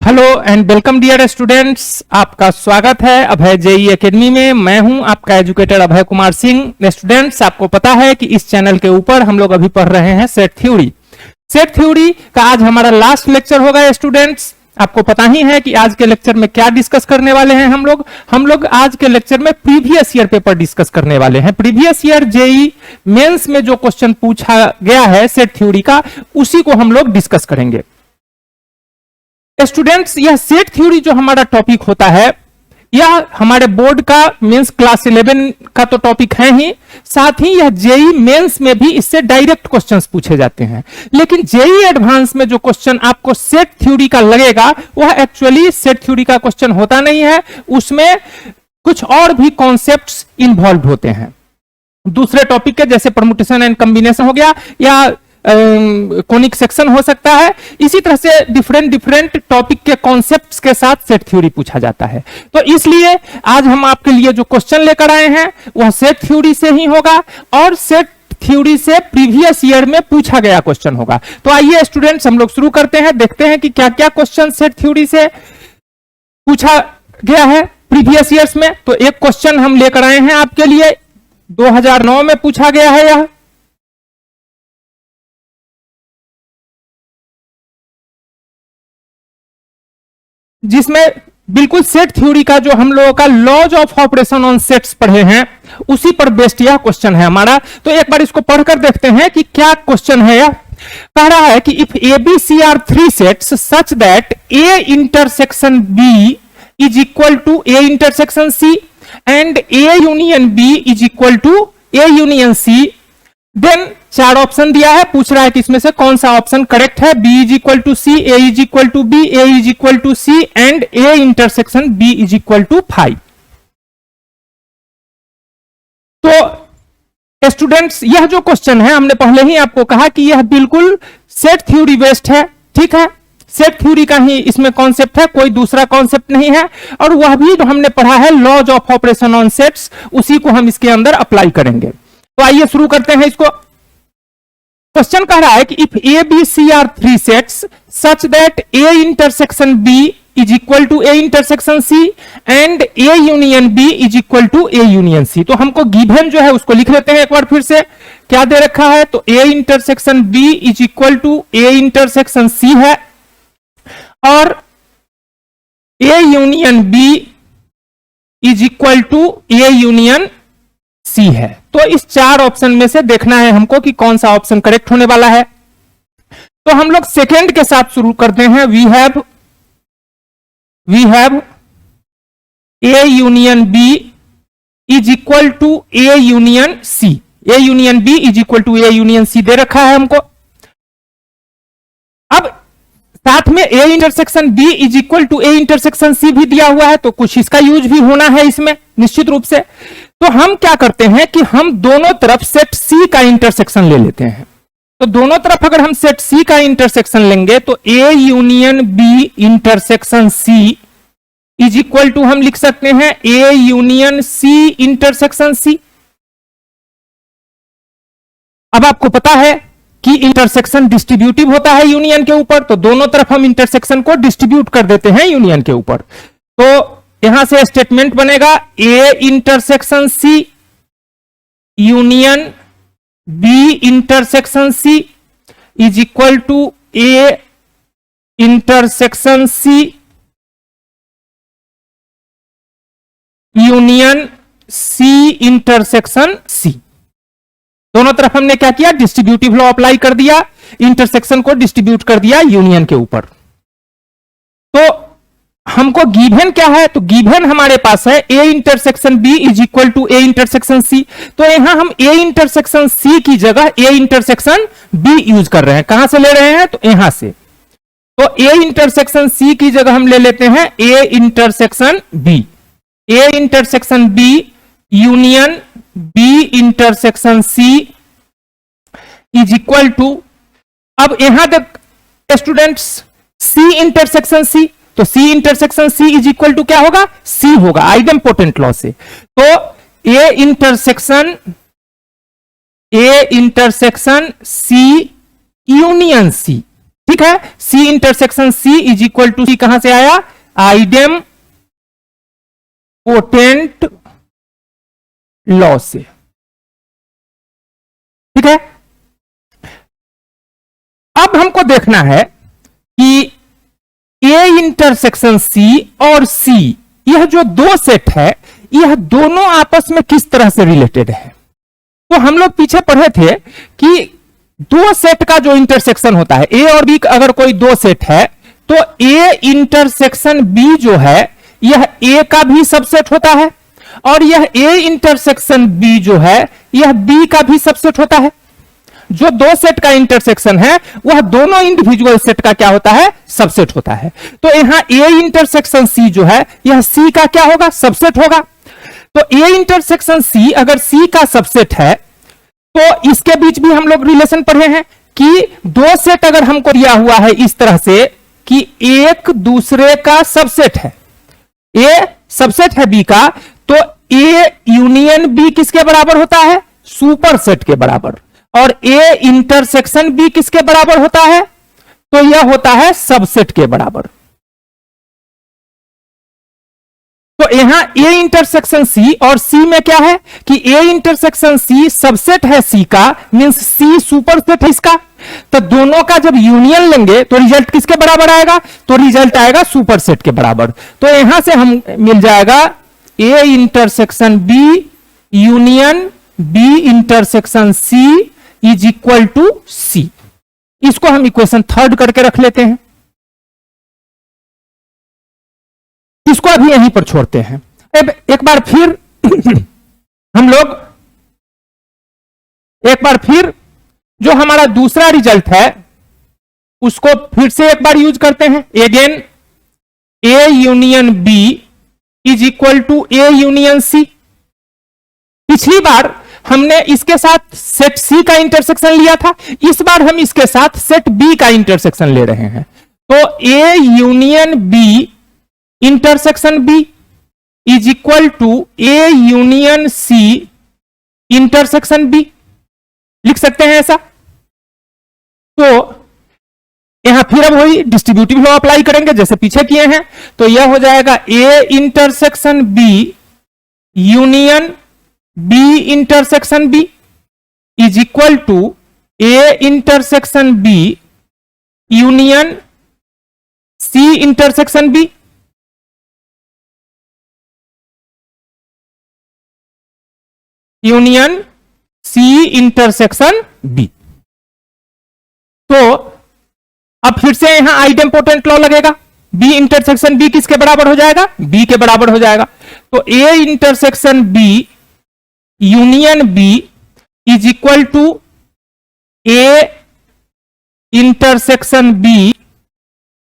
Hello and welcome dear students, आपका स्वागत है अभय जेई एकेडमी में। मैं हूं आपका एजुकेटर अभय कुमार सिंह। स्टूडेंट्स, आपको पता है कि इस चैनल के ऊपर हम लोग अभी पढ़ रहे हैं सेट थ्योरी। सेट थ्योरी का आज हमारा लास्ट लेक्चर होगा। स्टूडेंट्स, आपको पता ही है कि आज के लेक्चर में क्या डिस्कस करने वाले हैं हम लोग आज के लेक्चर में प्रीवियस ईयर पेपर डिस्कस करने वाले हैं। प्रीवियस ईयर जेई मेंस में जो क्वेश्चन पूछा गया है सेट थ्योरी का, उसी को हम लोग डिस्कस करेंगे। स्टूडेंट्स, यह सेट थ्योरी जो हमारा टॉपिक होता है, यह हमारे बोर्ड का मींस क्लास 11 का तो टॉपिक है ही, साथ ही यह जेई मेंस में भी इससे डायरेक्ट क्वेश्चंस पूछे जाते हैं। लेकिन जेई एडवांस में जो क्वेश्चन आपको सेट थ्योरी का लगेगा, वह एक्चुअली सेट थ्योरी का क्वेश्चन होता नहीं है। उसमें कुछ और भी कॉन्सेप्ट्स इन्वॉल्व होते हैं दूसरे टॉपिक के, जैसे परमुटेशन एंड कॉम्बिनेशन हो गया या कोनिक सेक्शन हो सकता है। इसी तरह से डिफरेंट टॉपिक के कॉन्सेप्ट्स के साथ सेट थ्योरी पूछा जाता है। तो इसलिए आज हम आपके लिए जो क्वेश्चन लेकर आए हैं वह सेट थ्योरी से ही होगा और सेट थ्योरी से प्रीवियस ईयर में पूछा गया क्वेश्चन होगा। तो आइए स्टूडेंट्स, हम लोग शुरू करते हैं, देखते हैं कि क्या क्या क्वेश्चन सेट थ्योरी से पूछा गया है प्रीवियस ईयर्स में। तो एक क्वेश्चन हम लेकर आए हैं आपके लिए, 2009 में पूछा गया है यह, जिसमें बिल्कुल सेट थ्योरी का जो हम लोगों का laws of operation on sets पढ़े हैं उसी पर बेस्ड यह क्वेश्चन है हमारा। तो एक बार इसको पढ़कर देखते हैं कि क्या क्वेश्चन है। यह कह रहा है कि if A B C are three sets such that A intersection B is equal to A intersection C and A union B is equal to A union C, then चार ऑप्शन दिया है, पूछ रहा है कि इसमें से कौन सा ऑप्शन करेक्ट है। B is equal to C, A is equal to B, A is equal to C and A intersection B is equal to 5। तो स्टूडेंट्स, यह जो क्वेश्चन है, हमने पहले ही आपको कहा कि यह बिल्कुल सेट थ्योरी बेस्ड है। ठीक है, सेट थ्योरी का ही इसमें कॉन्सेप्ट है, कोई दूसरा कॉन्सेप्ट नहीं है। और वह भी जो हमने पढ़ा है laws of operation on sets, उसी को हम इसके अंदर अप्लाई करेंगे। तो आइए शुरू करते हैं इसको। क्वेश्चन कह रहा है कि if A B C are three sets such that A intersection B is equal to A intersection C and A union B is equal to A union C. तो हमको गिवन जो है उसको लिख लेते हैं एक बार फिर से। क्या दे रखा है? तो A intersection B is equal to A intersection C है और A union B is equal to A union C है। तो इस चार ऑप्शन में से देखना है हमको कि कौन सा ऑप्शन करेक्ट होने वाला है। तो हम लोग सेकेंड के साथ शुरू करते हैं। We have A union B is equal to A union C. A union B is equal to A union C दे रखा है हमको। अब साथ में A intersection B is equal to A intersection C भी दिया हुआ है, तो कुछ इसका यूज भी होना है इसमें निश्चित रूप से। तो हम क्या करते हैं कि हम दोनों तरफ सेट सी का इंटरसेक्शन ले लेते हैं। तो दोनों तरफ अगर हम सेट सी का इंटरसेक्शन लेंगे तो A union B intersection C is equal to हम लिख सकते हैं ए यूनियन सी इंटरसेक्शन सी। अब आपको पता है कि इंटरसेक्शन डिस्ट्रीब्यूटिव होता है यूनियन के ऊपर, तो दोनों तरफ हम इंटरसेक्शन को डिस्ट्रीब्यूट कर देते हैं यूनियन के ऊपर। तो यहां से स्टेटमेंट बनेगा A intersection C union B intersection C is equal to A intersection C union C intersection C. दोनों तरफ हमने क्या किया? डिस्ट्रीब्यूटिव लॉ अप्लाई कर दिया, इंटरसेक्शन को डिस्ट्रीब्यूट कर दिया यूनियन के ऊपर। तो हमको गिवन क्या है? तो गिवन हमारे पास है A intersection B is equal to A intersection C. तो यहां हम ए इंटरसेक्शन सी की जगह ए इंटरसेक्शन बी यूज कर रहे हैं। कहां से ले रहे हैं? तो यहां से। तो ए इंटरसेक्शन सी की जगह हम ले लेते हैं A intersection B. A intersection B union B intersection C is equal to, अब यहां तक स्टूडेंट्स सी इंटरसेक्शन सी, तो C intersection C is equal to क्या होगा? सी होगा आइडेम्पोटेंट लॉ से। तो A intersection C union C, ठीक है, C intersection C is equal to C कहां से आया, आइडेम पोटेंट लॉ से। ठीक है, अब हमको देखना है कि ए इंटरसेक्शन सी और सी, यह जो दो सेट है, यह दोनों आपस में किस तरह से रिलेटेड है। तो हम लोग पीछे पढ़े थे कि दो सेट का जो इंटरसेक्शन होता है, ए और बी अगर कोई दो सेट है, तो ए इंटरसेक्शन बी जो है, यह ए का भी सबसेट होता है, और यह ए इंटरसेक्शन बी जो है, यह बी का भी सबसेट होता है। जो दो सेट का इंटरसेक्शन है, वह दोनों इंडिविजुअल सेट का क्या होता है, सबसेट होता है। तो यहां ए इंटरसेक्शन सी जो है, यह सी का क्या होगा, सबसेट होगा। तो ए इंटरसेक्शन सी अगर सी का सबसेट है, तो इसके बीच भी हम लोग रिलेशन पढ़े हैं कि दो सेट अगर हमको दिया हुआ है इस तरह से कि एक दूसरे का सबसेट है, ए सबसेट है बी का, तो ए यूनियन बी किसके बराबर होता है, सुपर सेट के बराबर, और ए इंटरसेक्शन बी किसके बराबर होता है, तो यह होता है सबसेट के बराबर। तो यहां ए इंटरसेक्शन सी और सी में क्या है कि ए इंटरसेक्शन सी सबसेट है सी का, मींस सी सुपर सेट है इसका। तो दोनों का जब यूनियन लेंगे तो रिजल्ट किसके बराबर आएगा, तो रिजल्ट आएगा सुपर सेट के बराबर। तो यहां से हम मिल जाएगा A intersection B union B intersection C is equal to C. इसको हम इक्वेशन थर्ड करके रख लेते हैं, इसको अभी यहीं पर छोड़ते हैं। अब एक बार फिर हम लोग एक बार फिर जो हमारा दूसरा रिजल्ट है उसको फिर से एक बार यूज करते हैं। Again A union B is equal to A union C. पिछली बार हमने इसके साथ सेट सी का इंटरसेक्शन लिया था, इस बार हम इसके साथ सेट बी का इंटरसेक्शन ले रहे हैं। तो A union B intersection B is equal to A union C intersection B, लिख सकते हैं ऐसा। तो यहां फिर हम वही डिस्ट्रीब्यूटिव लॉ अप्लाई करेंगे जैसे पीछे किए हैं। तो यह हो जाएगा A intersection B union B intersection B is equal to A intersection B union C intersection B. Union C intersection B. तो अब फिर से यहां आइडेम्पोटेंट लॉ लगेगा, बी इंटरसेक्शन बी किसके बराबर हो जाएगा, बी के बराबर हो जाएगा। तो A intersection B union B is equal to A intersection B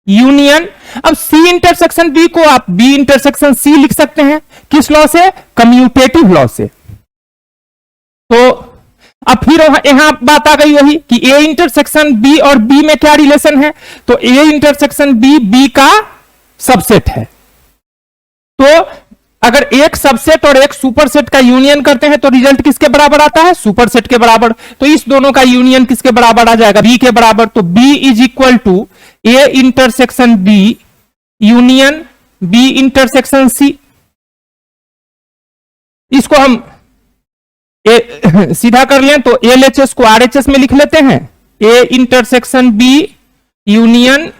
union, अब सी इंटरसेक्शन बी को आप बी इंटरसेक्शन सी लिख सकते हैं, किस लॉ से, कम्यूटेटिव लॉ से। तो अब फिर यहां बात आ गई वही कि ए इंटरसेक्शन बी और बी में क्या रिलेशन है, तो ए इंटरसेक्शन बी बी का सबसेट है। तो अगर एक सबसेट और एक सुपरसेट का यूनियन करते हैं तो रिजल्ट किसके बराबर आता है, सुपरसेट के बराबर। तो इस दोनों का यूनियन किसके बराबर आ जाएगा, बी के बराबर। तो B is equal to A intersection B union B intersection C. इसको हम सीधा कर लें तो एलएचएस को आरएचएस में लिख लेते हैं, A intersection B union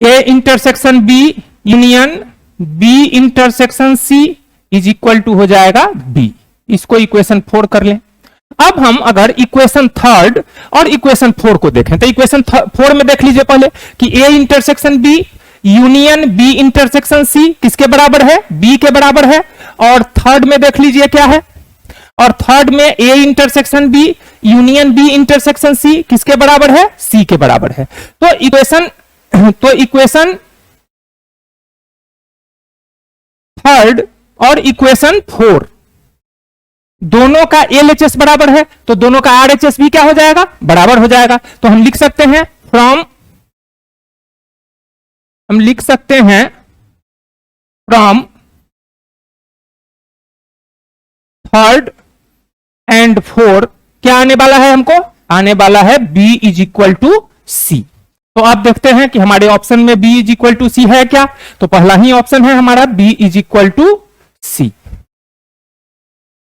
A intersection B union B intersection C is equal to हो जाएगा बी। इसको इक्वेशन 4 कर लें। अब हम अगर इक्वेशन थर्ड और इक्वेशन 4 को देखें तो इक्वेशन 4 में देख लीजिए पहले कि A intersection B union B intersection C किसके बराबर है, बी के बराबर है। और थर्ड में देख लीजिए क्या है, और थर्ड में A intersection B union B intersection C किसके बराबर है, सी के बराबर है। तो इक्वेशन थर्ड और इक्वेशन 4 दोनों का एलएचएस बराबर है, तो दोनों का आरएचएस भी क्या हो जाएगा, बराबर हो जाएगा। तो हम लिख सकते हैं फ्रॉम थर्ड एंड फोर्थ क्या आने वाला है, हमको आने वाला है b इज इक्वल टू सी। तो आप देखते हैं कि हमारे ऑप्शन में b इज इक्वल टू सी है क्या, तो पहला ही ऑप्शन है हमारा b इज इक्वल टू सी।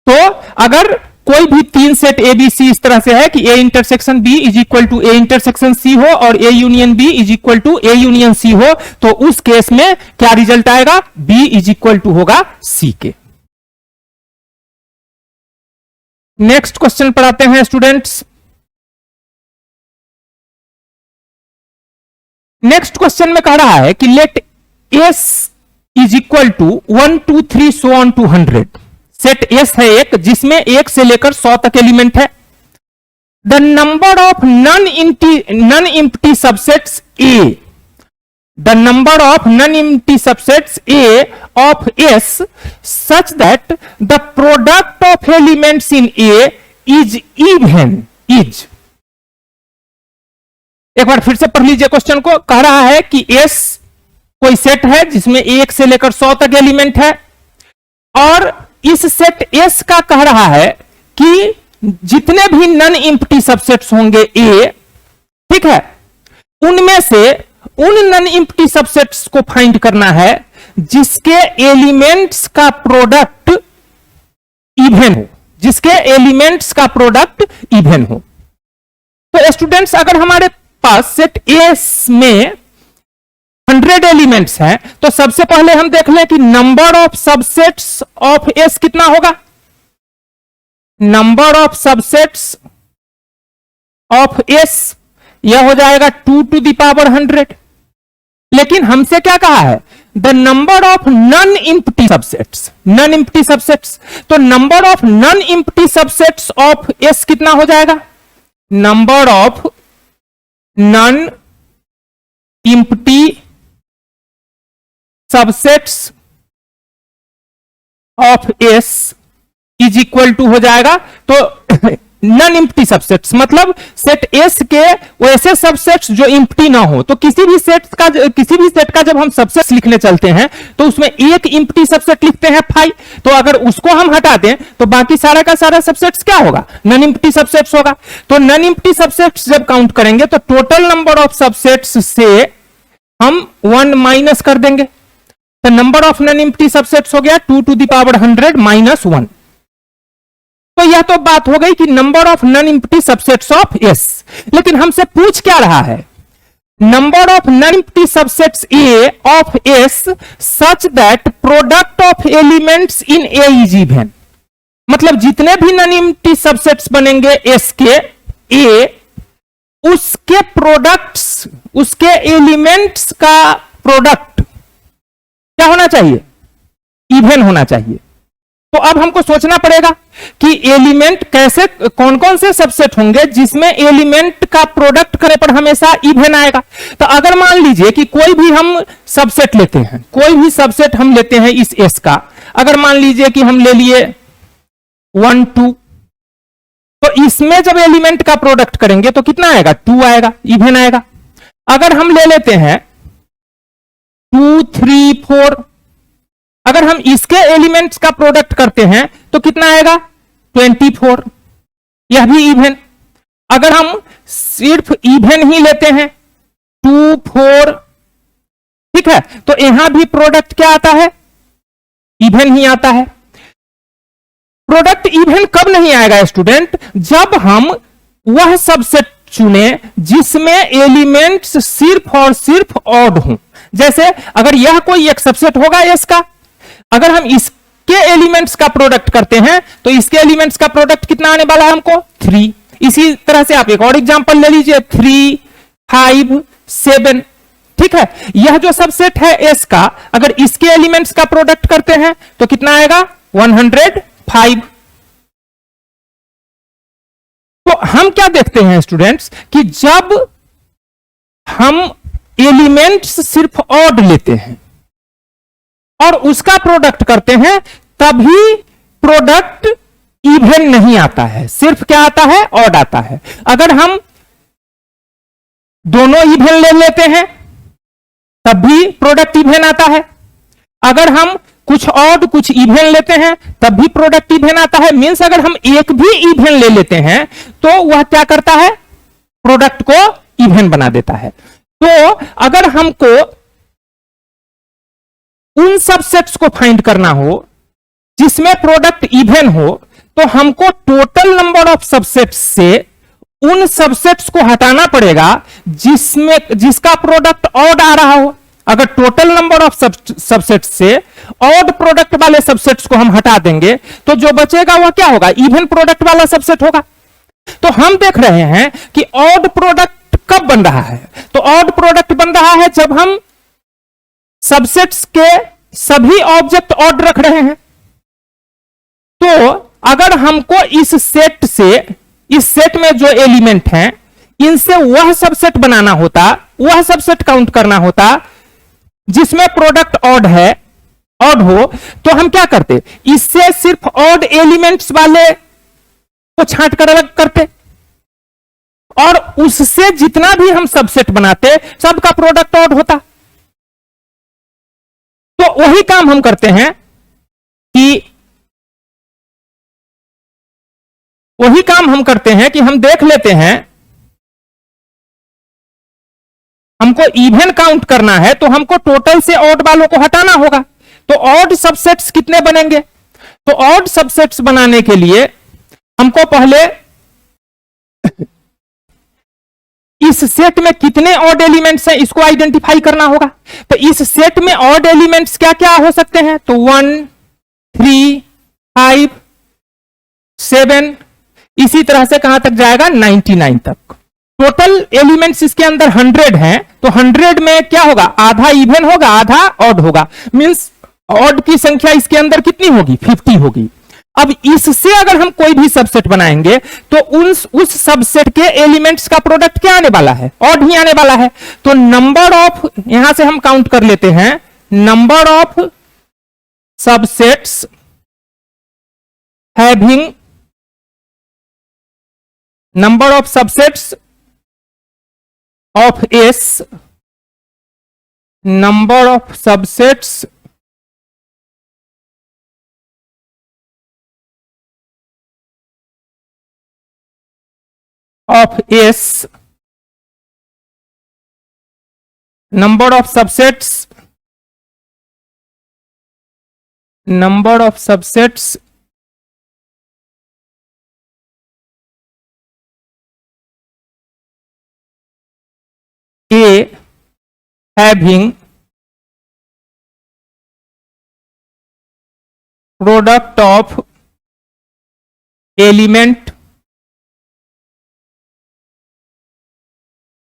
तो अगर कोई भी तीन सेट ए बी सी इस तरह से है कि A intersection B is equal to A intersection C हो और A union B is equal to A union C हो, तो उस केस में क्या रिजल्ट आएगा, बी इज इक्वल टू होगा सी के। नेक्स्ट क्वेश्चन पर आते हैं स्टूडेंट्स। नेक्स्ट क्वेश्चन में कह रहा है कि let S is equal to 1 2 3 so on to 100। Set S है एक जिसमें 1 से लेकर 100 तक एलिमेंट है। The number of non empty subsets A, the number of non-empty subsets A of S such that the product of elements in A is even is। एक बार फिर से पढ़ लीजिए क्वेश्चन को। कह रहा है कि S कोई सेट है जिसमें 1 से लेकर 100 तक एलिमेंट है और इस सेट S का कह रहा है कि जितने भी नन एम्प्टी सबसेट्स होंगे A, ठीक है, उनमें से उन नन एम्प्टी सबसेट्स को फाइंड करना है जिसके एलिमेंट्स का प्रोडक्ट इवन हो, जिसके एलिमेंट्स का प्रोडक्ट इवन हो। तो स्टूडेंट्स अगर हमारे पास सेट एस में 100 एलिमेंट्स हैं तो सबसे पहले हम देख लें कि number of subsets of S कितना होगा। Number of subsets of S यह हो जाएगा 2 टू द पावर 100। लेकिन हमसे क्या कहा है, the number of non empty subsets, non empty subsets. तो number of non empty subsets of S कितना हो जाएगा, number of non empty subsets of S is equal to हो जाएगा। तो नन एम्प्टी सबसेट्स मतलब सेट एस के वैसे सबसेट्स जो एम्प्टी ना हो। तो किसी भी सेट का जब हम सबसेट्स लिखने चलते हैं तो उसमें एक एम्प्टी सबसेट लिखते हैं फाई। तो अगर उसको हम हटा दें तो बाकी सारा का सारा सबसेट्स क्या होगा, नन एम्प्टी सबसेट्स होगा। तो नन एम्प्टी सबसेट्स जब काउंट करेंगे तो टोटल नंबर ऑफ सबसेट्स से हम 1 माइनस कर देंगे। तो number of non empty subsets हो गया 2 टू द पावर 100 माइनस 1। तो यह तो बात हो गई कि number of non empty subsets of S. लेकिन हमसे पूछ क्या रहा है, number of non empty subsets A of S such that product of elements in A is even. मतलब जितने भी नन एम्प्टी सबसेट्स बनेंगे एस के ए, उसके प्रोडक्ट्स, उसके एलिमेंट्स का प्रोडक्ट क्या होना चाहिए, इवन होना चाहिए। तो अब हमको सोचना पड़ेगा कि एलिमेंट कैसे, कौन कौन से सबसेट होंगे जिसमें एलिमेंट का प्रोडक्ट करे पर हमेशा इवन आएगा। तो अगर मान लीजिए कि कोई भी हम सबसेट लेते हैं, कोई भी सबसेट हम लेते हैं इस एस का, अगर मान लीजिए कि हम ले लिए 1 2, तो इसमें जब एलिमेंट का प्रोडक्ट करेंगे तो कितना आएगा, 2 आएगा, इवन आएगा। अगर हम ले लेते हैं 2 3 4, अगर हम इसके एलिमेंट्स का प्रोडक्ट करते हैं तो कितना आएगा, 24, यह भी इवन। अगर हम सिर्फ इवन ही लेते हैं 2 4, ठीक है, तो यहां भी प्रोडक्ट क्या आता है, इवन ही आता है। प्रोडक्ट इवन कब नहीं आएगा स्टूडेंट, जब हम वह सबसेट चुने जिसमें एलिमेंट्स सिर्फ और सिर्फ ऑड हों। जैसे अगर यह कोई एक सबसेट होगा एस का, अगर हम इसके एलिमेंट्स का प्रोडक्ट करते हैं तो इसके एलिमेंट्स का प्रोडक्ट कितना आने वाला है हमको, 3। इसी तरह से आप एक और एग्जांपल ले लीजिए 3 5 7, ठीक है। यह जो सबसेट है एस का, अगर इसके एलिमेंट्स का प्रोडक्ट करते हैं तो कितना आएगा, 105। तो हम क्या देखते हैं स्टूडेंट्स कि जब हम एलिमेंट्स सिर्फ ऑड लेते हैं और उसका प्रोडक्ट करते हैं तभी प्रोडक्ट इवन नहीं आता है, सिर्फ क्या आता है, ऑड आता है। अगर हम दोनों इवन ले लेते हैं तब भी प्रोडक्ट इवन आता है। अगर हम कुछ ऑड कुछ इवन लेते हैं तब भी प्रोडक्ट इवन आता है। मींस अगर हम एक भी इवन ले लेते हैं तो वह क्या करता है, प्रोडक्ट को इवन बना देता है। तो अगर हमको उन सबसेट्स को फाइंड करना हो जिसमें प्रोडक्ट इवन हो, तो हमको टोटल नंबर ऑफ सबसेट्स से उन सबसेट्स को हटाना पड़ेगा जिसका प्रोडक्ट ऑड आ रहा हो। अगर टोटल नंबर ऑफ सबसेट्स से ऑड प्रोडक्ट वाले सबसेट्स को हम हटा देंगे तो जो बचेगा वह क्या होगा, इवन प्रोडक्ट वाला सबसेट होगा। तो हम देख रहे हैं कि ऑड प्रोडक्ट कब बन रहा है, तो ऑड प्रोडक्ट बन रहा है जब हम सबसेट्स के सभी ऑब्जेक्ट ऑड रख रहे हैं। तो अगर हमको इस सेट में जो एलिमेंट हैं इनसे वह सबसेट बनाना होता, वह सबसेट काउंट करना होता जिसमें प्रोडक्ट ऑड हो, तो हम क्या करते, इससे सिर्फ ऑड एलिमेंट्स वाले को छांट कर अलग करते और उससे जितना भी हम सबसेट बनाते सबका प्रोडक्ट ऑड होता। तो वही काम हम करते हैं कि हम देख लेते हैं, हमको इवन काउंट करना है तो हमको टोटल से ऑड वालों को हटाना होगा। तो ऑड सबसेट्स कितने बनेंगे, तो ऑड सबसेट्स बनाने के लिए हमको पहले इस सेट में कितने ऑड एलिमेंट्स हैं इसको आइडेंटिफाई करना होगा। तो इस सेट में ऑड एलिमेंट्स क्या क्या हो सकते हैं, तो 1, 3, 5, 7, इसी तरह से कहां तक जाएगा, 99 तक। टोटल एलिमेंट्स इसके अंदर 100 हैं, तो 100 में क्या होगा, आधा इवन होगा आधा ऑड होगा। मींस ऑड की संख्या इसके अंदर कितनी होगी, 50 होगी। अब इससे अगर हम कोई भी सबसेट बनाएंगे तो उस सबसेट के एलिमेंट्स का प्रोडक्ट क्या आने वाला है, ऑड ही आने वाला है। तो नंबर ऑफ, यहां से हम काउंट कर लेते हैं, number of subsets having, number of subsets of S, number of subsets of S, number of subsets A having product of element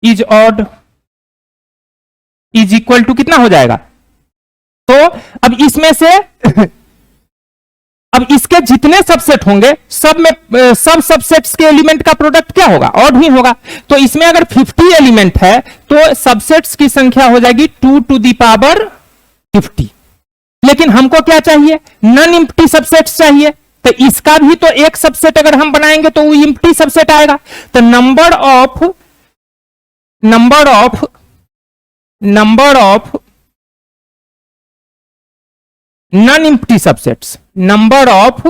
is odd is equal to कितना हो जाएगा। तो अब इसमें से अब इसके जितने सबसेट होंगे सब सबसेट्स के एलिमेंट का प्रोडक्ट क्या होगा, ऑड ही होगा। तो इसमें अगर 50 एलिमेंट है तो सबसेट्स की संख्या हो जाएगी 2 to the power 50। लेकिन हमको क्या चाहिए, नॉन एम्प्टी सबसेट्स चाहिए। तो इसका भी तो एक सबसेट अगर हम बनाएंगे तो वो एम्प्टी सबसेट आएगा। तो number of non empty subsets, number of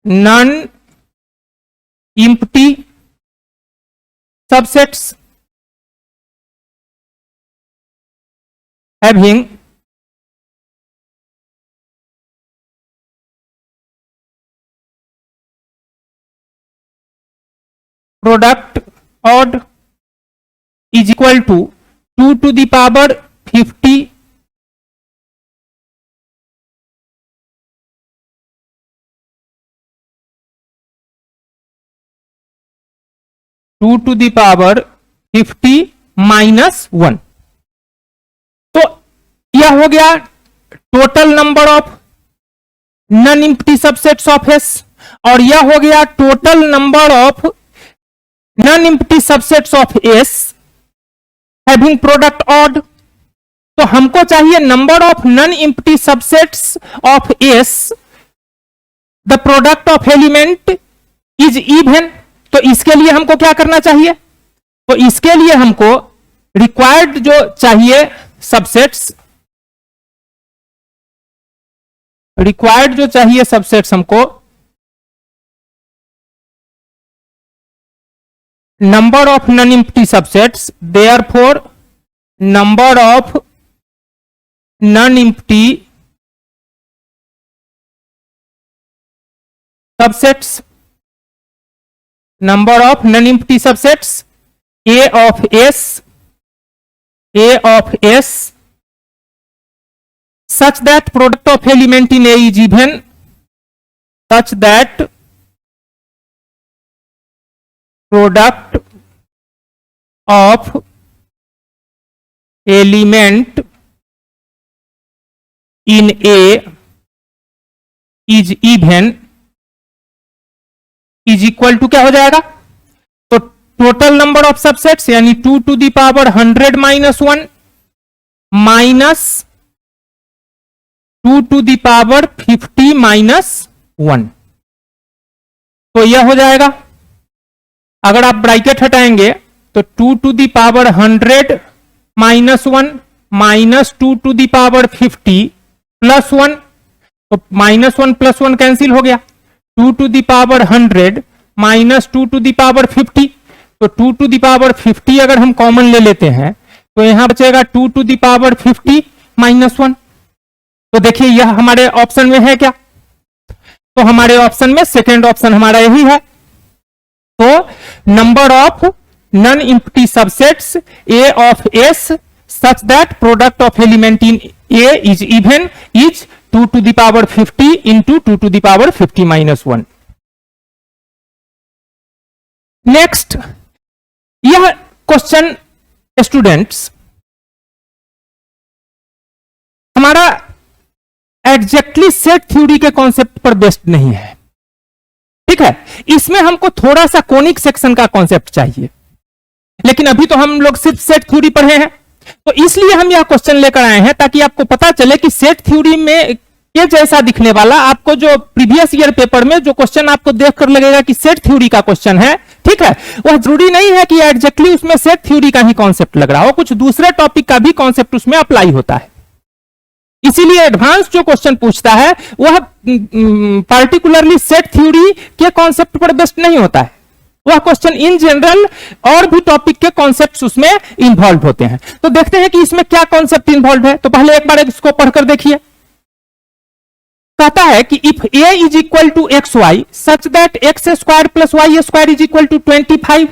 non empty subsets having product odd is equal to 2 to the power 50 2 to the power 50 -1। तो यह हो गया total number of non empty subsets of S, और यह हो गया total number of non empty subsets of S having product odd. तो हमको चाहिए number of non empty subsets of S, the product of element is even, तो इसके लिए हमको क्या करना चाहिए? तो इसके लिए हमको रिक्वायर्ड जो चाहिए सबसेट्स, रिक्वायर्ड जो चाहिए सबसेट्स हमको number of non empty subsets, therefore number of non empty subsets, number of non-empty subsets A of S such that product of element in A is even, such that product of element in A is even is equal to क्या हो जाएगा? तो total number of subsets यानी 2 to the power 100 minus 1 minus 2 to the power 50 minus 1, तो यह हो जाएगा। अगर आप ब्रैकेट हटाएंगे तो 2 to the power 100 minus 1 minus 2 to the power 50 plus 1, तो माइनस 1 प्लस 1 कैंसिल हो गया। 2 to the power 100 minus 2 to the power 50, तो 2 to the power 50 अगर हम कॉमन ले लेते हैं तो यहां बचेगा 2 to the power 50 माइनस 1। तो देखिए यह हमारे ऑप्शन में है क्या? तो हमारे ऑप्शन में सेकेंड ऑप्शन हमारा यही है। तो number of non empty subsets A of S such that product of element in A is even is 2 to the power 50 into 2 to the power 50 minus 1। Next, यह क्वेश्चन स्टूडेंट्स हमारा exactly set theory के concept पर based नहीं है, ठीक है। इसमें हमको थोड़ा सा कोनिक सेक्शन का कॉन्सेप्ट चाहिए, लेकिन अभी तो हम लोग सिर्फ सेट थ्योरी पढ़े हैं, तो इसलिए हम यह क्वेश्चन लेकर आए हैं ताकि आपको पता चले कि सेट थ्योरी में ये जैसा दिखने वाला आपको जो प्रीवियस ईयर पेपर में जो क्वेश्चन आपको देखकर लगेगा कि सेट थ्योरी का क्वेश्चन है, ठीक है, वह जरूरी नहीं है कि एग्जैक्टली उसमें सेट थ्योरी का ही कॉन्सेप्ट लग रहा हो, कुछ दूसरे टॉपिक का भी कॉन्सेप्ट उसमें अप्लाई होता है। इसीलिए एडवांस जो क्वेश्चन पूछता है वह पार्टिकुलरली सेट थ्योरी के कॉन्सेप्ट पर बेस्ड नहीं होता है, वह क्वेश्चन इन जनरल और भी टॉपिक के कॉन्सेप्ट्स उसमें इन्वॉल्व होते हैं। तो देखते हैं कि इसमें क्या कॉन्सेप्ट इन्वॉल्व है। तो पहले एक बार इसको पढ़कर देखिए। कहता है कि if a is equal to x y such that x square plus y square is equal to 25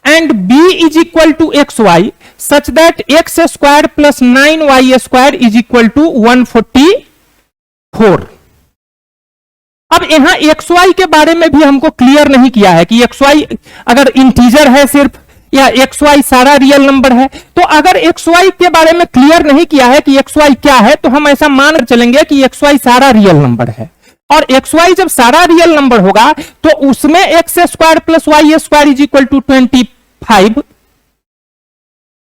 and b is equal to x y such that x square plus 9y square is equal to 144। अब यहां x Y के बारे में भी हमको clear नहीं किया है कि एक्स वाई अगर इंटीजर है सिर्फ या एक्स वाई सारा रियल नंबर है। तो अगर एक्स वाई के बारे में क्लियर नहीं किया है कि एक्स वाई क्या है, तो हम ऐसा मान चलेंगे कि एक्स वाई सारा रियल नंबर है, और एक्स वाई जब सारा रियल नंबर होगा तो उसमें x square plus y square is equal to 25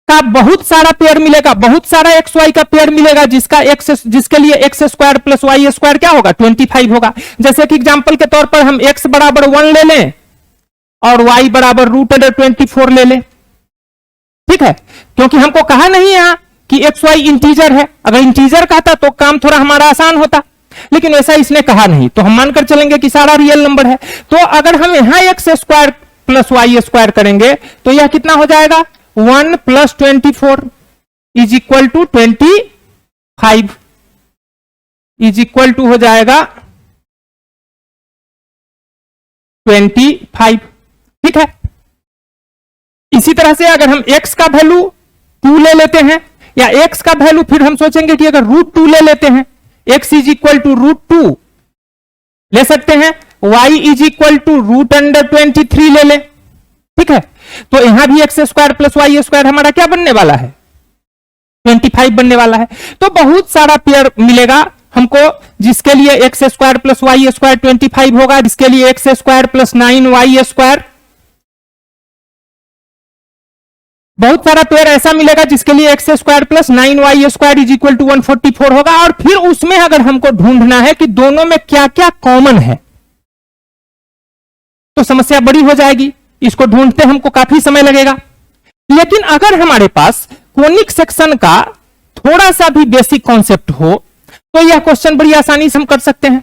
का बहुत सारा पेयर मिलेगा, बहुत सारा एक्स वाई का पेयर मिलेगा जिसके लिए x square plus y square क्या होगा 25 होगा। जैसे कि एग्जांपल के तौर पर हम एक्स बराबर 1 ले लें और y बराबर √24 ले लें, ठीक है, क्योंकि हमको कहा नहीं यहां कि एक्स वाई इंटीजर है। अगर इंटीजर कहता तो काम थोड़ा हमारा आसान होता, लेकिन ऐसा इसने कहा नहीं, तो हम मानकर चलेंगे कि सारा रियल नंबर है। तो अगर हम यहां x square plus y square करेंगे तो यह कितना हो जाएगा 1 plus 24 is equal to 25 is equal to हो जाएगा 25, ठीक है। इसी तरह से अगर हम x का वैल्यू 2 ले लेते हैं या x का वैल्यू फिर हम सोचेंगे कि अगर √2 ले लेते हैं, x इज इक्वल टू √2 ले सकते हैं, y इज इक्वल टू √23 ले लें, ठीक है। तो यहां भी x square plus y square हमारा क्या बनने वाला है 25 बनने वाला है। तो बहुत सारा पेयर मिलेगा हमको जिसके लिए x square plus y square 25 होगा, जिसके लिए x square plus 9y square, बहुत सारा पेयर ऐसा मिलेगा जिसके लिए x square plus 9y square is equal to 144 होगा। और फिर उसमें अगर हमको ढूंढना है कि दोनों में क्या क्या कॉमन है, तो समस्या बड़ी हो जाएगी, इसको ढूंढते हमको काफी समय लगेगा। लेकिन अगर हमारे पास कोनिक सेक्शन का थोड़ा सा भी बेसिक कॉन्सेप्ट हो तो यह क्वेश्चन बड़ी आसानी से हम कर सकते हैं।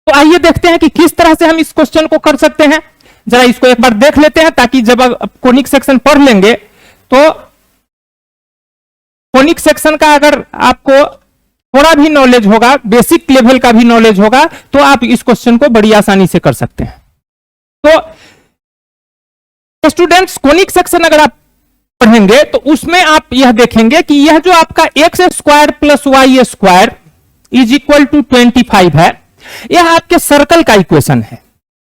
तो आइए देखते हैं कि किस तरह से हम इस क्वेश्चन को कर सकते हैं। जरा इसको एक बार देख लेते हैं, ताकि जब कोनिक सेक्शन पढ़ लेंगे तो कोनिक सेक्शन का अगर आपको थोड़ा भी नॉलेज होगा, बेसिक लेवल का भी नॉलेज होगा, तो आप इस क्वेश्चन को बड़ी आसानी से कर सकते हैं। तो स्टूडेंट्स, कोनिक सेक्शन अगर आप पढ़ेंगे तो उसमें आप यह देखेंगे कि यह जो आपका x square plus y square is equal to 25 है, यह आपके सर्कल का इक्वेशन है।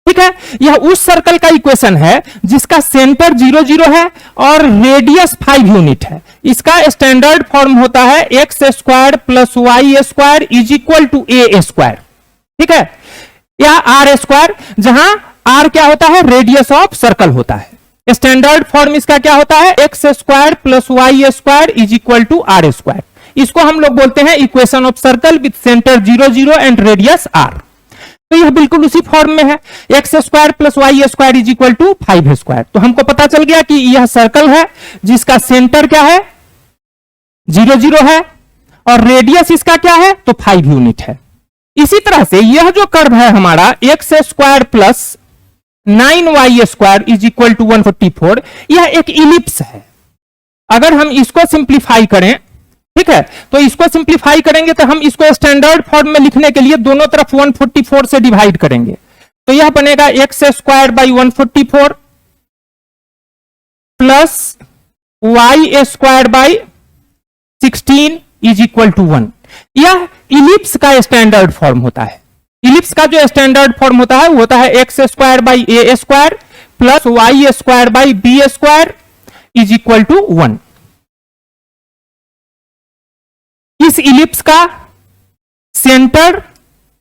ठीक है, यह उस सर्कल का इक्वेशन है जिसका सेंटर 0 0 है और रेडियस 5 यूनिट है। इसका स्टैंडर्ड फॉर्म होता है x square plus y square is equal to a square. ठीक है, या आर स्क्वायर, जहां आर क्या होता है, रेडियस ऑफ सर्कल होता है। स्टैंडर्ड फॉर्म इसका क्या होता है, x square plus y square is equal to r square. इसको हम लोग बोलते हैं equation of circle with centre 0 0 and radius r. तो यह बिल्कुल उसी फॉर्म में है, x square plus y square is equal to 5 square. तो हमको पता चल गया कि यह सर्कल है जिसका सेंटर क्या है, 0 0 है, और रेडियस इसका क्या है, तो 5 यूनिट है। इसी तरह से यह जो कर्व है हमारा x square plus 9y square is equal to 144, यह एक इलिप्स है। अगर हम इसको सिंप्लीफाई करें, ठीक है, तो इसको सिंप्लीफाई करेंगे तो हम इसको स्टैंडर्ड फॉर्म में लिखने के लिए दोनों तरफ 144 से डिवाइड करेंगे, तो यह बनेगा x square by 144 plus y square by 16 is equal to 1। यह इलिप्स का स्टैंडर्ड फॉर्म होता है। इलिप्स का जो स्टैंडर्ड फॉर्म होता है वो होता है x square by a square plus y square by b square is equal to 1। इस इलिप्स का सेंटर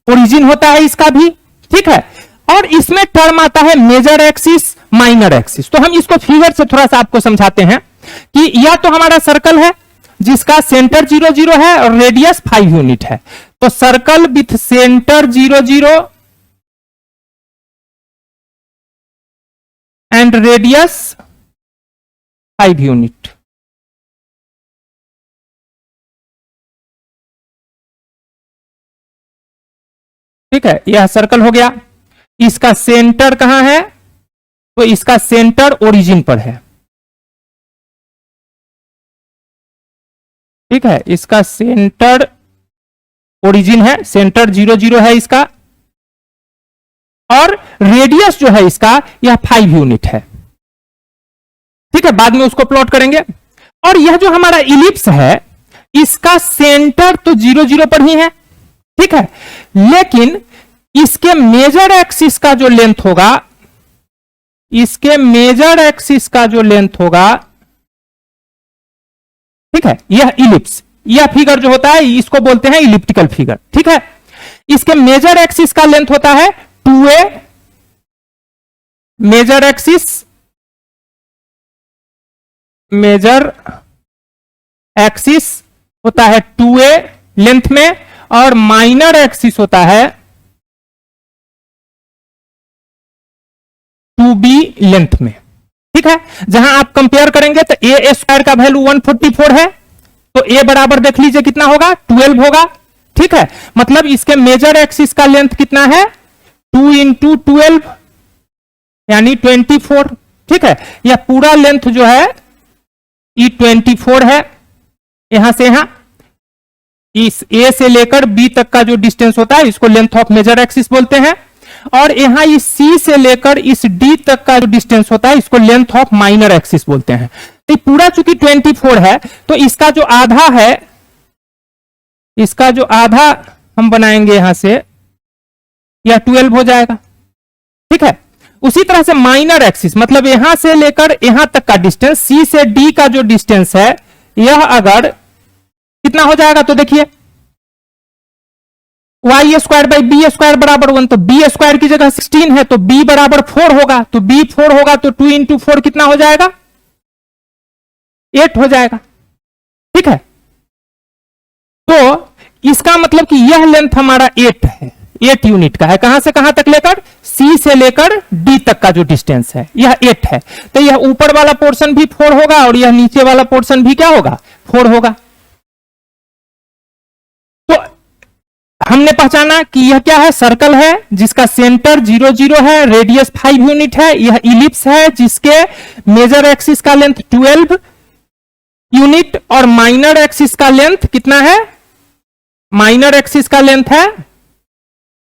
ओरिजिन होता है इसका भी, ठीक है, और इसमें टर्म आता है मेजर एक्सिस माइनर एक्सिस। तो हम इसको फिगर से थोड़ा सा आपको समझाते हैं कि यह तो हमारा सर्कल है जिसका सेंटर 0 0 है और रेडियस 5 यूनिट है। तो circle with centre 0 0 and radius 5 unit. ठीक है, यह सर्कल हो गया। इसका सेंटर कहां है, तो इसका सेंटर ओरिजिन पर है। ठीक है, इसका सेंटर ओरिजिन है, सेंटर 0 0 है इसका, और रेडियस जो है इसका यह 5 यूनिट है। ठीक है, बाद में उसको प्लॉट करेंगे। और यह जो हमारा इलिप्स है इसका सेंटर तो 0 0 पर ही है, ठीक है, लेकिन इसके मेजर एक्सिस का जो लेंथ होगा, इसके मेजर एक्सिस का जो लेंथ होगा, ठीक है, यह इलिप्स, यह फिगर जो होता है इसको बोलते हैं इलिप्टिकल फिगर। ठीक है, इसके मेजर एक्सिस का लेंथ होता है 2a, मेजर एक्सिस होता है 2a लेंथ में, और माइनर एक्सिस होता है 2b लेंथ में। ठीक है, जहां आप कंपेयर करेंगे तो ए स्क्वायर का वैल्यू 144 है, तो ए बराबर देख लीजिए कितना होगा, 12 होगा। ठीक है, मतलब इसके मेजर एक्सिस का लेंथ कितना है, 2 इंटू 12 यानी 24। ठीक है, यह पूरा लेंथ जो है ये 24 है। यहां से यहां इस ए से लेकर बी तक का जो डिस्टेंस होता है इसको लेंथ ऑफ मेजर एक्सिस बोलते हैं, और यहां इस सी से लेकर इस डी तक का जो डिस्टेंस होता है इसको लेंथ ऑफ माइनर एक्सिस बोलते हैं। तो पूरा चूंकि 24 है तो इसका जो आधा है, इसका जो आधा हम बनाएंगे यहां से, यह 12 हो जाएगा। ठीक है, उसी तरह से माइनर एक्सिस मतलब यहां से लेकर यहां तक का डिस्टेंस, सी से डी का जो डिस्टेंस है, यह अगर कितना हो जाएगा, तो देखिए y square by b square बराबर 1, तो बी स्क्वायर की जगह 16 है तो बी बराबर 4 होगा, तो बी 4 होगा तो 2 इंटू 4 कितना हो जाएगा, 8 हो जाएगा। ठीक है, तो इसका मतलब कि यह लेंथ हमारा 8 है, 8 यूनिट का है। कहां से कहां तक लेकर, सी से लेकर डी तक का जो डिस्टेंस है यह 8 है। तो यह ऊपर वाला पोर्शन भी 4 होगा और यह नीचे वाला पोर्शन भी क्या होगा, 4 होगा। तो हमने पहचाना कि यह क्या है, सर्कल है जिसका सेंटर 0 0 है, रेडियस 5 यूनिट है। यह इलिप्स है जिसके मेजर एक्सिस का लेंथ 12 यूनिट और माइनर एक्सिस का लेंथ कितना है, माइनर एक्सिस का लेंथ है,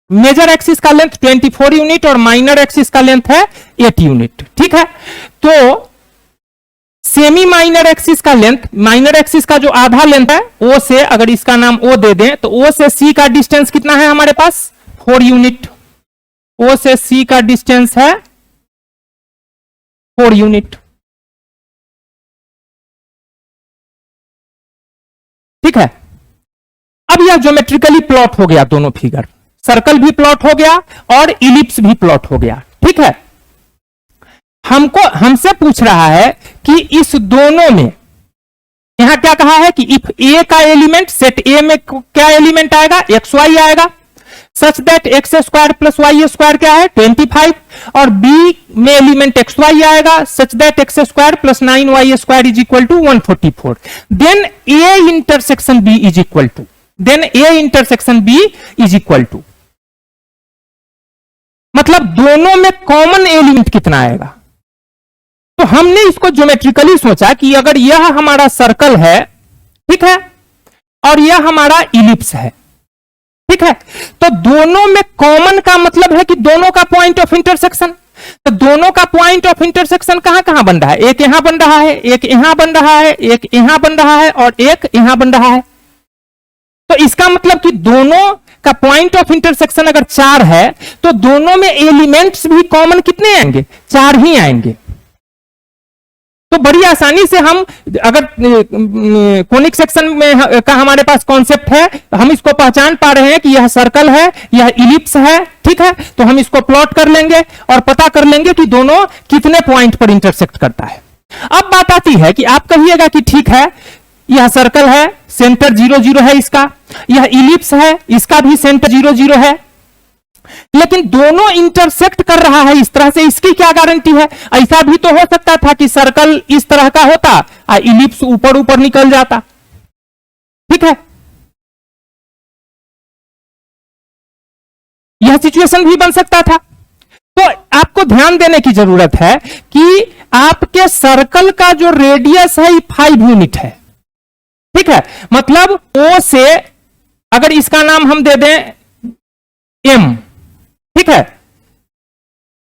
मेजर एक्सिस का लेंथ 24 यूनिट और माइनर एक्सिस का लेंथ है 8 यूनिट। ठीक है, तो सेमी माइनर एक्सिस का लेंथ, माइनर एक्सिस का जो आधा लेंथ है ओ से, अगर इसका नाम ओ दे दें तो ओ से सी का डिस्टेंस कितना है हमारे पास, 4 यूनिट। ओ से सी का डिस्टेंस है 4 यूनिट। ठीक है, अब यह ज्योमेट्रिकली प्लॉट हो गया, दोनों फिगर, सर्कल भी प्लॉट हो गया और इलिप्स भी प्लॉट हो गया। ठीक है, हमसे पूछ रहा है कि इस दोनों में, यहां क्या कहा है कि इफ ए का एलिमेंट, सेट ए में क्या एलिमेंट आएगा, एक्स वाई आएगा, such that x square plus y square क्या है 25, और बी में एलिमेंट एक्स वाई आएगा, such that x square plus 9y square is equal to 144। Then A intersection B is equal to, then A intersection B is equal to, मतलब दोनों में common element कितना आएगा। तो हमने इसको ज्योमेट्रिकली सोचा कि अगर यह हमारा सर्कल है, ठीक है, और यह हमारा इलिप्स है, ठीक है, तो दोनों में कॉमन का मतलब है कि दोनों का पॉइंट ऑफ इंटरसेक्शन। तो दोनों का पॉइंट ऑफ इंटरसेक्शन कहां कहां बन रहा है, एक यहां बन रहा है, एक यहां बन रहा है, एक यहां बन रहा है और एक यहां बन रहा है। तो इसका मतलब कि दोनों का पॉइंट ऑफ इंटरसेक्शन अगर 4 है तो दोनों में एलिमेंट्स भी कॉमन कितने आएंगे, 4 ही आएंगे। तो बड़ी आसानी से हम, अगर कोनिक सेक्शन में का हमारे पास कॉन्सेप्ट है, हम इसको पहचान पा रहे हैं कि यह सर्कल है, यह इलिप्स है, ठीक है, तो हम इसको प्लॉट कर लेंगे और पता कर लेंगे कि दोनों कितने पॉइंट पर इंटरसेक्ट करता है। अब बात आती है कि आप कहिएगा कि ठीक है, यह सर्कल है, सेंटर 0 0 है इसका, यह इलिप्स है, इसका भी सेंटर 0 0 है, लेकिन दोनों इंटरसेक्ट कर रहा है इस तरह से, इसकी क्या गारंटी है। ऐसा भी तो हो सकता था कि सर्कल इस तरह का होता और इलिप्स ऊपर ऊपर निकल जाता। ठीक है, यह सिचुएशन भी बन सकता था। तो आपको ध्यान देने की जरूरत है कि आपके सर्कल का जो रेडियस है 5 यूनिट है। ठीक है, मतलब ओ से, अगर इसका नाम हम दे दें एम, ठीक है,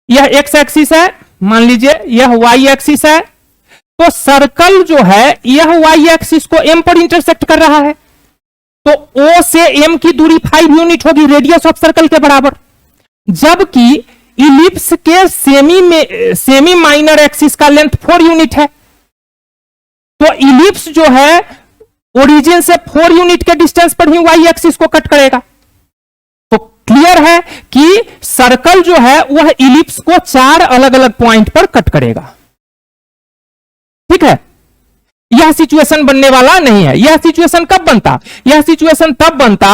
यह एक्स एक्सिस है, मान लीजिए यह वाई एक्सिस है, तो सर्कल जो है यह वाई एक्सिस को एम पर इंटरसेक्ट कर रहा है, तो ओ से एम की दूरी 5 यूनिट होगी, रेडियस ऑफ सर्कल के बराबर। जबकि इलिप्स के सेमी माइनर एक्सिस का लेंथ 4 यूनिट है, तो इलिप्स जो है ओरिजिन से 4 यूनिट के डिस्टेंस पर ही वाई एक्सिस को कट करेगा। तो क्लियर है कि सर्कल जो है वह इलिप्स को 4 अलग अलग पॉइंट पर कट करेगा। ठीक है, यह सिचुएशन बनने वाला नहीं है। यह सिचुएशन कब बनता, यह सिचुएशन तब बनता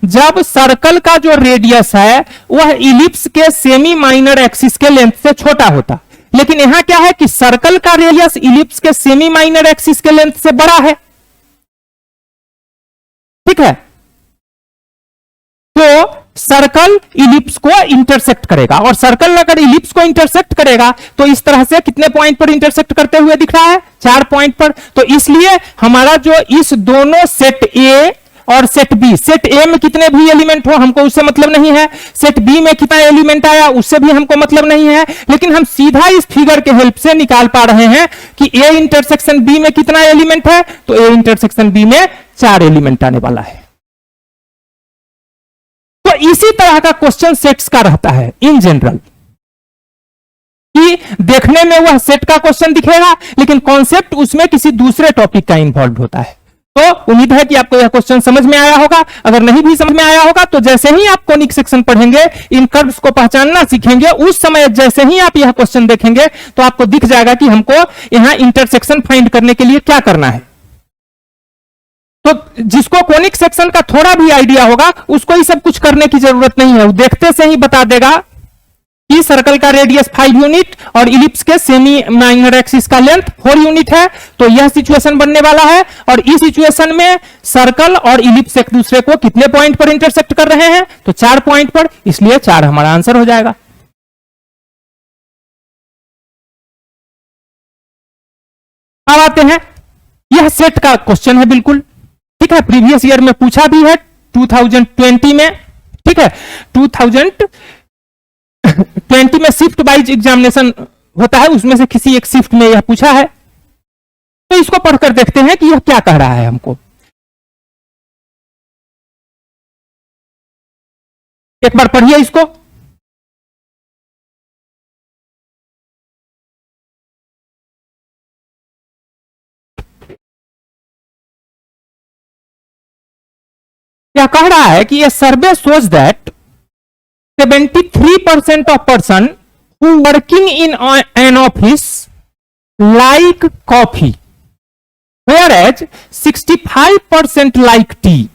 जब सर्कल का जो रेडियस है वह इलिप्स के सेमी माइनर एक्सिस के लेंथ से छोटा होता। लेकिन यहां क्या है कि सर्कल का रेडियस इलिप्स के सेमी माइनर एक्सिस के लेंथ से बड़ा है। ठीक है, तो सर्कल इलिप्स को इंटरसेक्ट करेगा, और सर्कल अगर इलिप्स को इंटरसेक्ट करेगा तो इस तरह से कितने पॉइंट पर इंटरसेक्ट करते हुए दिख रहा है, 4 पॉइंट पर। तो इसलिए हमारा जो इस दोनों सेट ए और सेट बी, सेट ए में कितने भी एलिमेंट हो हमको उससे मतलब नहीं है, सेट बी में कितना एलिमेंट आया उससे भी हमको मतलब नहीं है, लेकिन हम सीधा इस फिगर के हेल्प से निकाल पा रहे हैं कि ए इंटरसेक्शन बी में कितना एलिमेंट है, तो ए इंटरसेक्शन बी में 4 एलिमेंट आने वाला है। तो इसी तरह का क्वेश्चन सेट्स का रहता है इन जनरल, कि देखने में वह सेट का क्वेश्चन दिखेगा लेकिन कॉन्सेप्ट उसमें किसी दूसरे टॉपिक का इन्वॉल्व होता है। तो उम्मीद है कि आपको यह क्वेश्चन समझ में आया होगा। अगर नहीं भी समझ में आया होगा तो जैसे ही आप कोनिक सेक्शन पढ़ेंगे, इन कर्व्स को पहचानना सीखेंगे, उस समय जैसे ही आप यह क्वेश्चन देखेंगे तो आपको दिख जाएगा कि हमको यहां इंटरसेक्शन फाइंड करने के लिए क्या करना है। तो जिसको कोनिक सेक्शन का थोड़ा भी आइडिया होगा उसको ही सब कुछ करने की जरूरत नहीं है, वो देखते से ही बता देगा कि सर्कल का रेडियस 5 यूनिट और इलिप्स के सेमी माइनर एक्सिस का लेंथ 4 यूनिट है। तो यह सिचुएशन बनने वाला है और इस सिचुएशन में सर्कल और इलिप्स एक दूसरे को कितने पॉइंट पर इंटरसेक्ट कर रहे हैं, तो 4 पॉइंट पर, इसलिए 4 हमारा आंसर हो जाएगा। अब आते हैं, यह सेट का क्वेश्चन है बिल्कुल, ठीक है, प्रीवियस ईयर में पूछा भी है 2020 में, ठीक है, 2020 में शिफ्ट वाइज एग्जामिनेशन होता है, उसमें से किसी एक शिफ्ट में यह पूछा है। तो इसको पढ़कर देखते हैं कि यह क्या कह रहा है हमको। एक बार पढ़िए इसको। क्या कह रहा है कि ये survey shows that 73% of person who working in an office like coffee, whereas 65% like tea।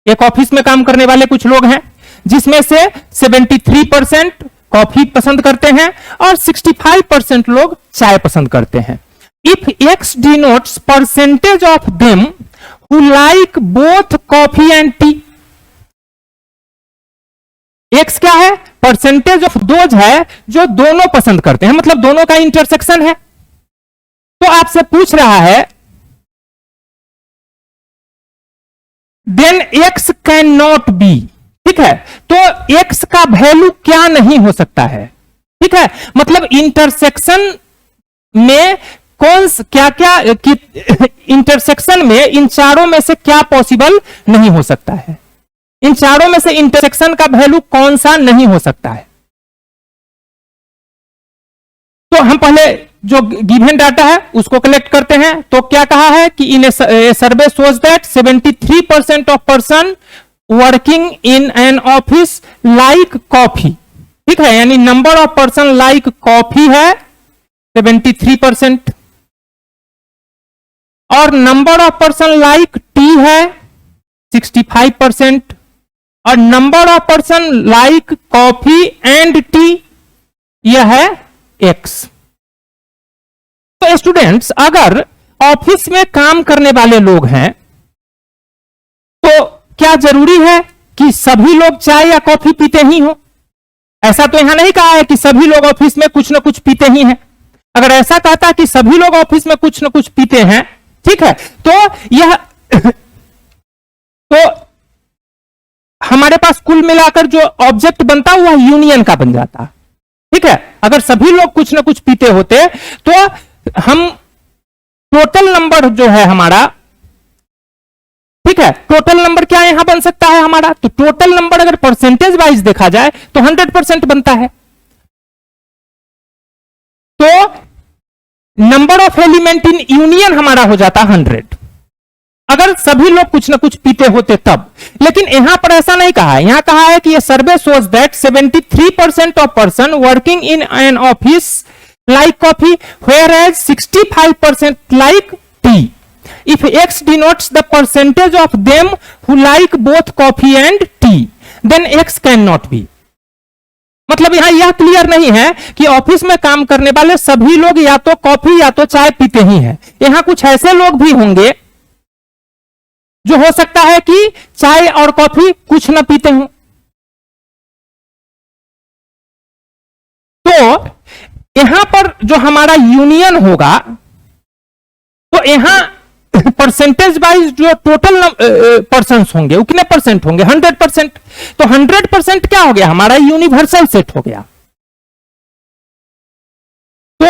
एक ऑफिस में काम करने वाले कुछ लोग हैं जिसमें से 73% कॉफी पसंद करते हैं और 65% लोग चाय पसंद करते हैं। If X denotes percentage of them who like both coffee and tea, X क्या है, परसेंटेज ऑफ दोज है जो दोनों पसंद करते हैं, मतलब दोनों का इंटरसेक्शन है। तो आपसे पूछ रहा है then X can not be, ठीक है, तो X का वैल्यू क्या नहीं हो सकता है, ठीक है, मतलब इंटरसेक्शन में क्या क्या इंटरसेक्शन में इन चारों में से क्या पॉसिबल नहीं हो सकता है, इन चारों में से इंटरसेक्शन का वैल्यू कौन सा नहीं हो सकता है। तो हम पहले जो गिवन डाटा है उसको कलेक्ट करते हैं। तो क्या कहा है कि in survey shows that 73% of person working in an office like coffee, ठीक है, यानी number of person like coffee है 73% और number of person like tea है 65% और number of person like coffee and tea यह है X। तो स्टूडेंट्स, अगर ऑफिस में काम करने वाले लोग हैं तो क्या जरूरी है कि सभी लोग चाय या कॉफी पीते ही हो? ऐसा तो यहां नहीं कहा है कि सभी लोग ऑफिस में कुछ ना कुछ पीते ही हैं। अगर ऐसा कहता कि सभी लोग ऑफिस में कुछ ना कुछ पीते हैं, ठीक है, तो यह तो हमारे पास कुल मिलाकर जो ऑब्जेक्ट बनता वह यूनियन का बन जाता, ठीक है। अगर सभी लोग कुछ ना कुछ पीते होते तो हम टोटल नंबर जो है हमारा, ठीक है, टोटल नंबर क्या यहां बन सकता है हमारा, तो टोटल नंबर अगर परसेंटेज वाइज देखा जाए तो 100% बनता है। तो number of element in union हमारा हो जाता 100 अगर सभी लोग कुछ ना कुछ पीते होते तब। लेकिन यहां पर ऐसा नहीं कहा है, यहां कहा है कि ये survey shows that 73% of person working in an office like coffee whereas 65% like tea. If X denotes the percentage of them who like both coffee and tea, then X cannot be। मतलब यहां यह clear नहीं है कि office में काम करने वाले सभी लोग या तो कॉफी या तो चाय पीते ही हैं। यहां कुछ ऐसे लोग भी होंगे जो हो सकता है कि चाय और कॉफी कुछ न पीते हों। तो यहां पर जो हमारा यूनियन होगा, तो यहां परसेंटेज वाइज जो टोटल पर्सन्स होंगे वो कितने परसेंट होंगे, 100%। तो 100% क्या हो गया हमारा, यूनिवर्सल सेट हो गया। तो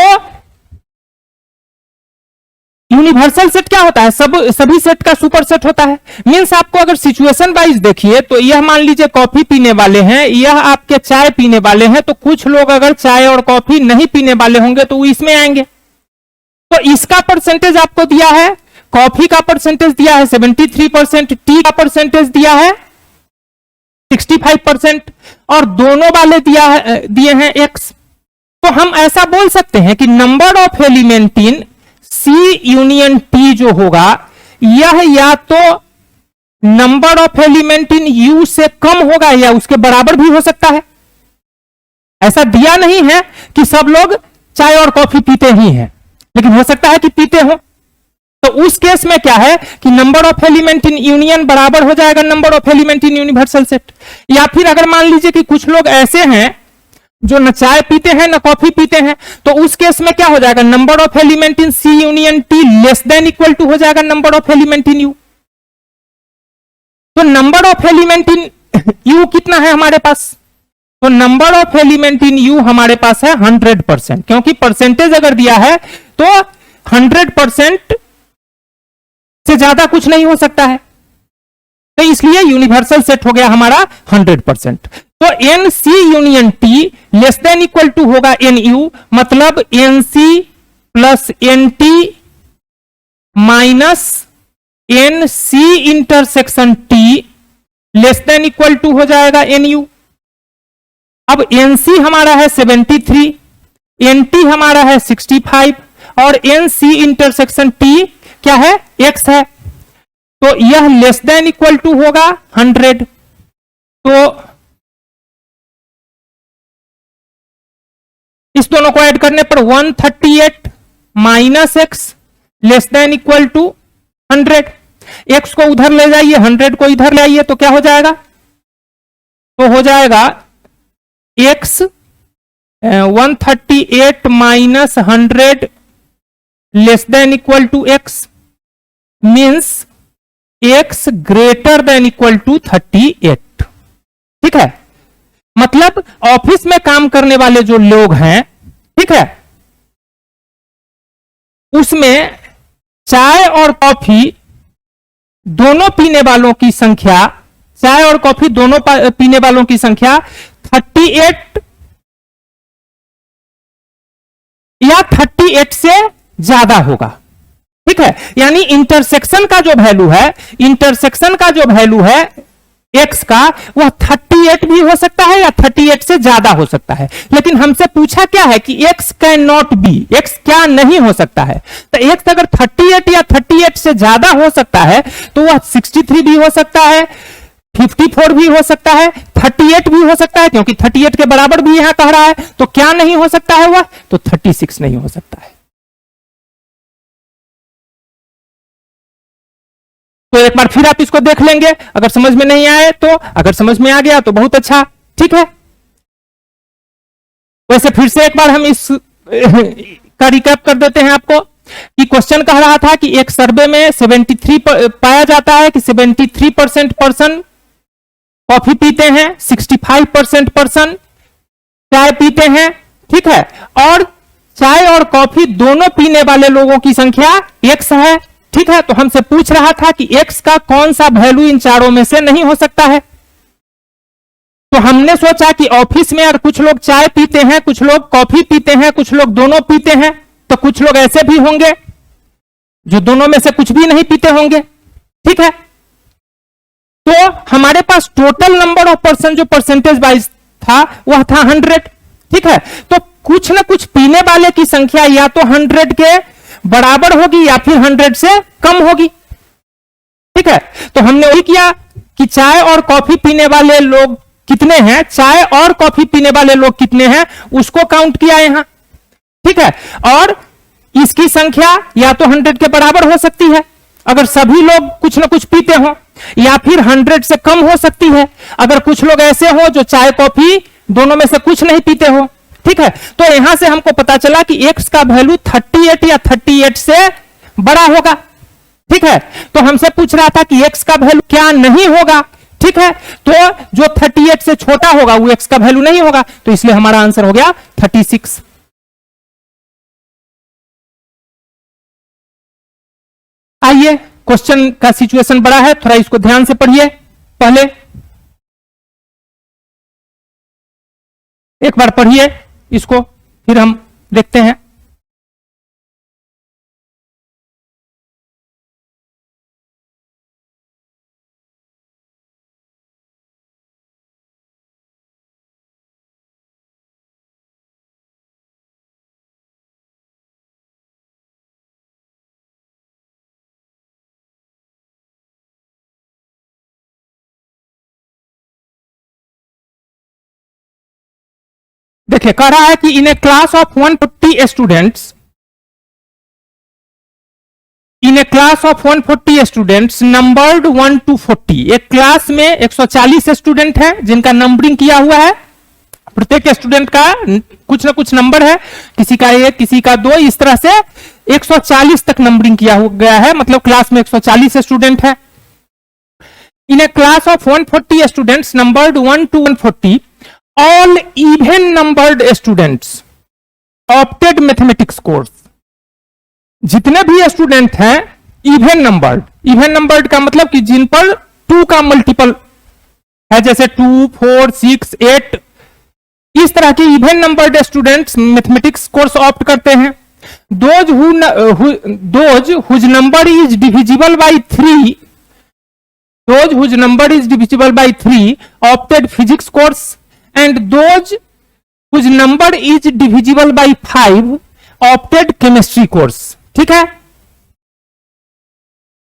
यूनिवर्सल सेट क्या होता है, सभी सेट का सुपर सेट होता है। मींस आपको अगर सिचुएशन वाइज देखिए तो यह मान लीजिए कॉफी पीने वाले हैं, यह आपके चाय पीने वाले हैं, तो कुछ लोग अगर चाय और कॉफी नहीं पीने वाले होंगे तो वो इसमें आएंगे। तो इसका परसेंटेज आपको दिया है, कॉफी का परसेंटेज दिया है 73%, टी का परसेंटेज दिया है 65% और दोनों वाले दिए हैं X। तो हम ऐसा बोल सकते हैं कि number of element in C union T जो होगा यह या तो number of element in you से कम होगा या उसके बराबर भी हो सकता है। ऐसा दिया नहीं है कि सब लोग चाय और कॉफी पीते ही हैं, लेकिन हो सकता है कि पीते हो। तो उस केस में क्या है कि number of element in union बराबर हो जाएगा number of element in universal set. या फिर अगर मान लीजिए कि कुछ लोग ऐसे हैं जो न चाय पीते हैं न कॉफी पीते हैं, तो उस केस में क्या हो जाएगा, number of element in C union T less than equal to हो जाएगा number of element in U. तो number of element in U कितना है हमारे पास, तो number of element in U हमारे पास है 100%, क्योंकि परसेंटेज अगर दिया है तो 100% से ज्यादा कुछ नहीं हो सकता है, तो इसलिए यूनिवर्सल सेट हो गया हमारा 100%। तो n C union T less than equal to होगा एन यू, मतलब n C plus n T minus n C intersection T less than equal to हो जाएगा एन यू। अब एन सी हमारा है 73, एन टी हमारा है 65 और एन सी इंटरसेक्शन टी क्या है, एक्स है, तो यह लेस देन इक्वल टू होगा 100। तो इस दोनों को ऐड करने पर 138 minus x less than equal to 100। X को उधर ले जाइए, 100 को इधर ले आइए, तो क्या हो जाएगा, तो हो जाएगा x 138 minus 100 less than equal to x means x greater than equal to 38। ठीक है, मतलब ऑफिस में काम करने वाले जो लोग हैं, ठीक है, उसमें चाय और कॉफी दोनों पीने वालों की संख्या, चाय और कॉफी दोनों पीने वालों की संख्या 38 या 38 से ज्यादा होगा। ठीक है, यानी इंटरसेक्शन का जो वैल्यू है, इंटरसेक्शन का जो वैल्यू है एक्स का, वह 38 भी हो सकता है या 38 से ज्यादा हो सकता है। लेकिन हमसे पूछा क्या है कि x can not B, x क्या नहीं हो सकता है। तो एक्स अगर 38 या 38 से ज्यादा हो सकता है तो वह 63 भी हो सकता है, 54 भी हो सकता है, 38 भी हो सकता है, क्योंकि 38 के बराबर भी यहां कह रहा है। तो क्या नहीं हो सकता है वह, तो 36 नहीं हो सकता है। तो एक बार फिर आप इसको देख लेंगे, अगर समझ में नहीं आए तो, अगर समझ में आ गया तो बहुत अच्छा। ठीक है, वैसे फिर से एक बार हम इस का रिकैप कर देते हैं आपको कि क्वेश्चन कह रहा था कि एक सर्वे में 73 पाया जाता है कि 73% पर्सन कॉफी पीते हैं, 65% पर्सन चाय पीते हैं। ठीक है, और चाय और कॉफी दोनों पीने वाले लोगों की संख्या एक्स है। ठीक है, तो हमसे पूछ रहा था कि एक्स का कौन सा वैल्यू इन चारों में से नहीं हो सकता है। तो हमने सोचा कि ऑफिस में अगर कुछ लोग चाय पीते हैं, कुछ लोग कॉफी पीते हैं, कुछ लोग दोनों पीते हैं, तो कुछ लोग ऐसे भी होंगे जो दोनों में से कुछ भी नहीं पीते होंगे। ठीक है, तो हमारे पास टोटल नंबर ऑफ पर्सन जो परसेंटेज वाइज था वह था 100। ठीक है, तो कुछ ना कुछ पीने वाले की संख्या या तो 100 के बराबर होगी या फिर 100 से कम होगी। ठीक है, तो हमने वही किया कि चाय और कॉफी पीने वाले लोग कितने हैं, चाय और कॉफी पीने वाले लोग कितने हैं उसको काउंट किया यहां। ठीक है, और इसकी संख्या या तो 100 के बराबर हो सकती है अगर सभी लोग कुछ ना कुछ पीते हो, या फिर 100 से कम हो सकती है अगर कुछ लोग ऐसे हो जो चाय कॉफी दोनों में से कुछ नहीं पीते हो। ठीक है, तो यहां से हमको पता चला कि एक्स का वैल्यू 38 या 38 से बड़ा होगा। ठीक है, तो हमसे पूछ रहा था कि एक्स का वैल्यू क्या नहीं होगा। ठीक है, तो जो 38 से छोटा होगा वो एक्स का वैल्यू नहीं होगा, तो इसलिए हमारा आंसर हो गया 36। आइए, क्वेश्चन का सिचुएशन बड़ा है, थोड़ा इसको ध्यान से पढ़िए। पहले एक बार पढ़िए इसको, फिर हम देखते हैं। देखिए कह रहा है कि in a class of 140 students, in a class of 140 students numbered 1 to 40, एक क्लास में 140 स्टूडेंट है जिनका नंबरिंग किया हुआ है। प्रत्येक स्टूडेंट का कुछ ना कुछ नंबर है, किसी का 1, किसी का 2, इस तरह से 140 तक नंबरिंग किया गया है, मतलब क्लास में 140 स्टूडेंट है। In a class of 140 students numbered 1 to 140, all even numbered students opted mathematics course. जितने भी स्टूडेंट हैं इवन नंबर्ड, इवन नंबर्ड का मतलब कि जिन पर 2 का मल्टीपल है, जैसे 2, 4, 6, 8, इस तरह के even numbered students mathematics course opt करते हैं। Those whose number is divisible by 3, those whose number is divisible by 3 opted physics course, and those whose number is divisible by 5 opted chemistry course. ठीक है।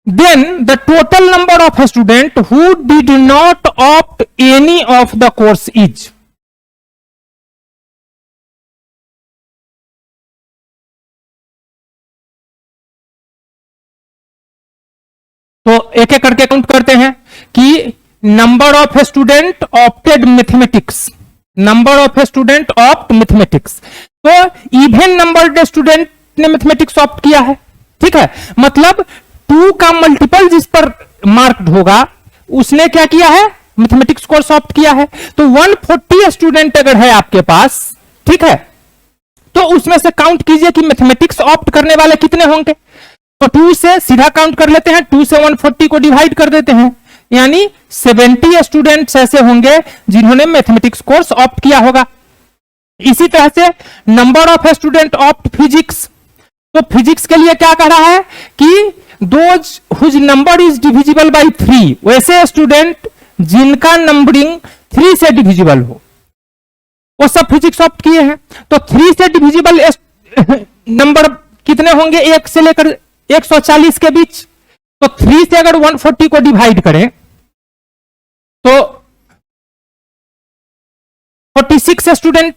Then the total number of student who did not opt any of the course is. तो एक एक करके count करते हैं कि number of student opted mathematics, number of student opt mathematics. तो इवन नंबर स्टूडेंट ने मैथमेटिक्स ऑप्ट किया है। ठीक है, मतलब 2 का मल्टीपल जिस पर मार्क्ड होगा उसने क्या किया है, मैथमेटिक्स कोर्स ऑप्ट किया है। तो 140 स्टूडेंट अगर है आपके पास, ठीक है, तो उसमें से काउंट कीजिए कि मैथमेटिक्स ऑप्ट करने वाले कितने होंगे। तो 2 से सीधा काउंट कर लेते हैं, 2 से 140 को डिवाइड कर देते हैं, यानी 70 स्टूडेंट्स ऐसे होंगे जिन्होंने मैथमेटिक्स कोर्स ऑप्ट किया होगा। इसी तरह से number of student opt physics, तो फिजिक्स के लिए क्या कह रहा है कि those whose number is divisible by 3, वैसे स्टूडेंट जिनका नंबरिंग 3 से डिविजिबल हो वो सब फिजिक्स ऑप्ट किए हैं। तो 3 से डिविजिबल नंबर कितने होंगे, 1 से लेकर 140 के बीच। तो 3 से अगर 140 को डिवाइड करें तो 46 स्टूडेंट,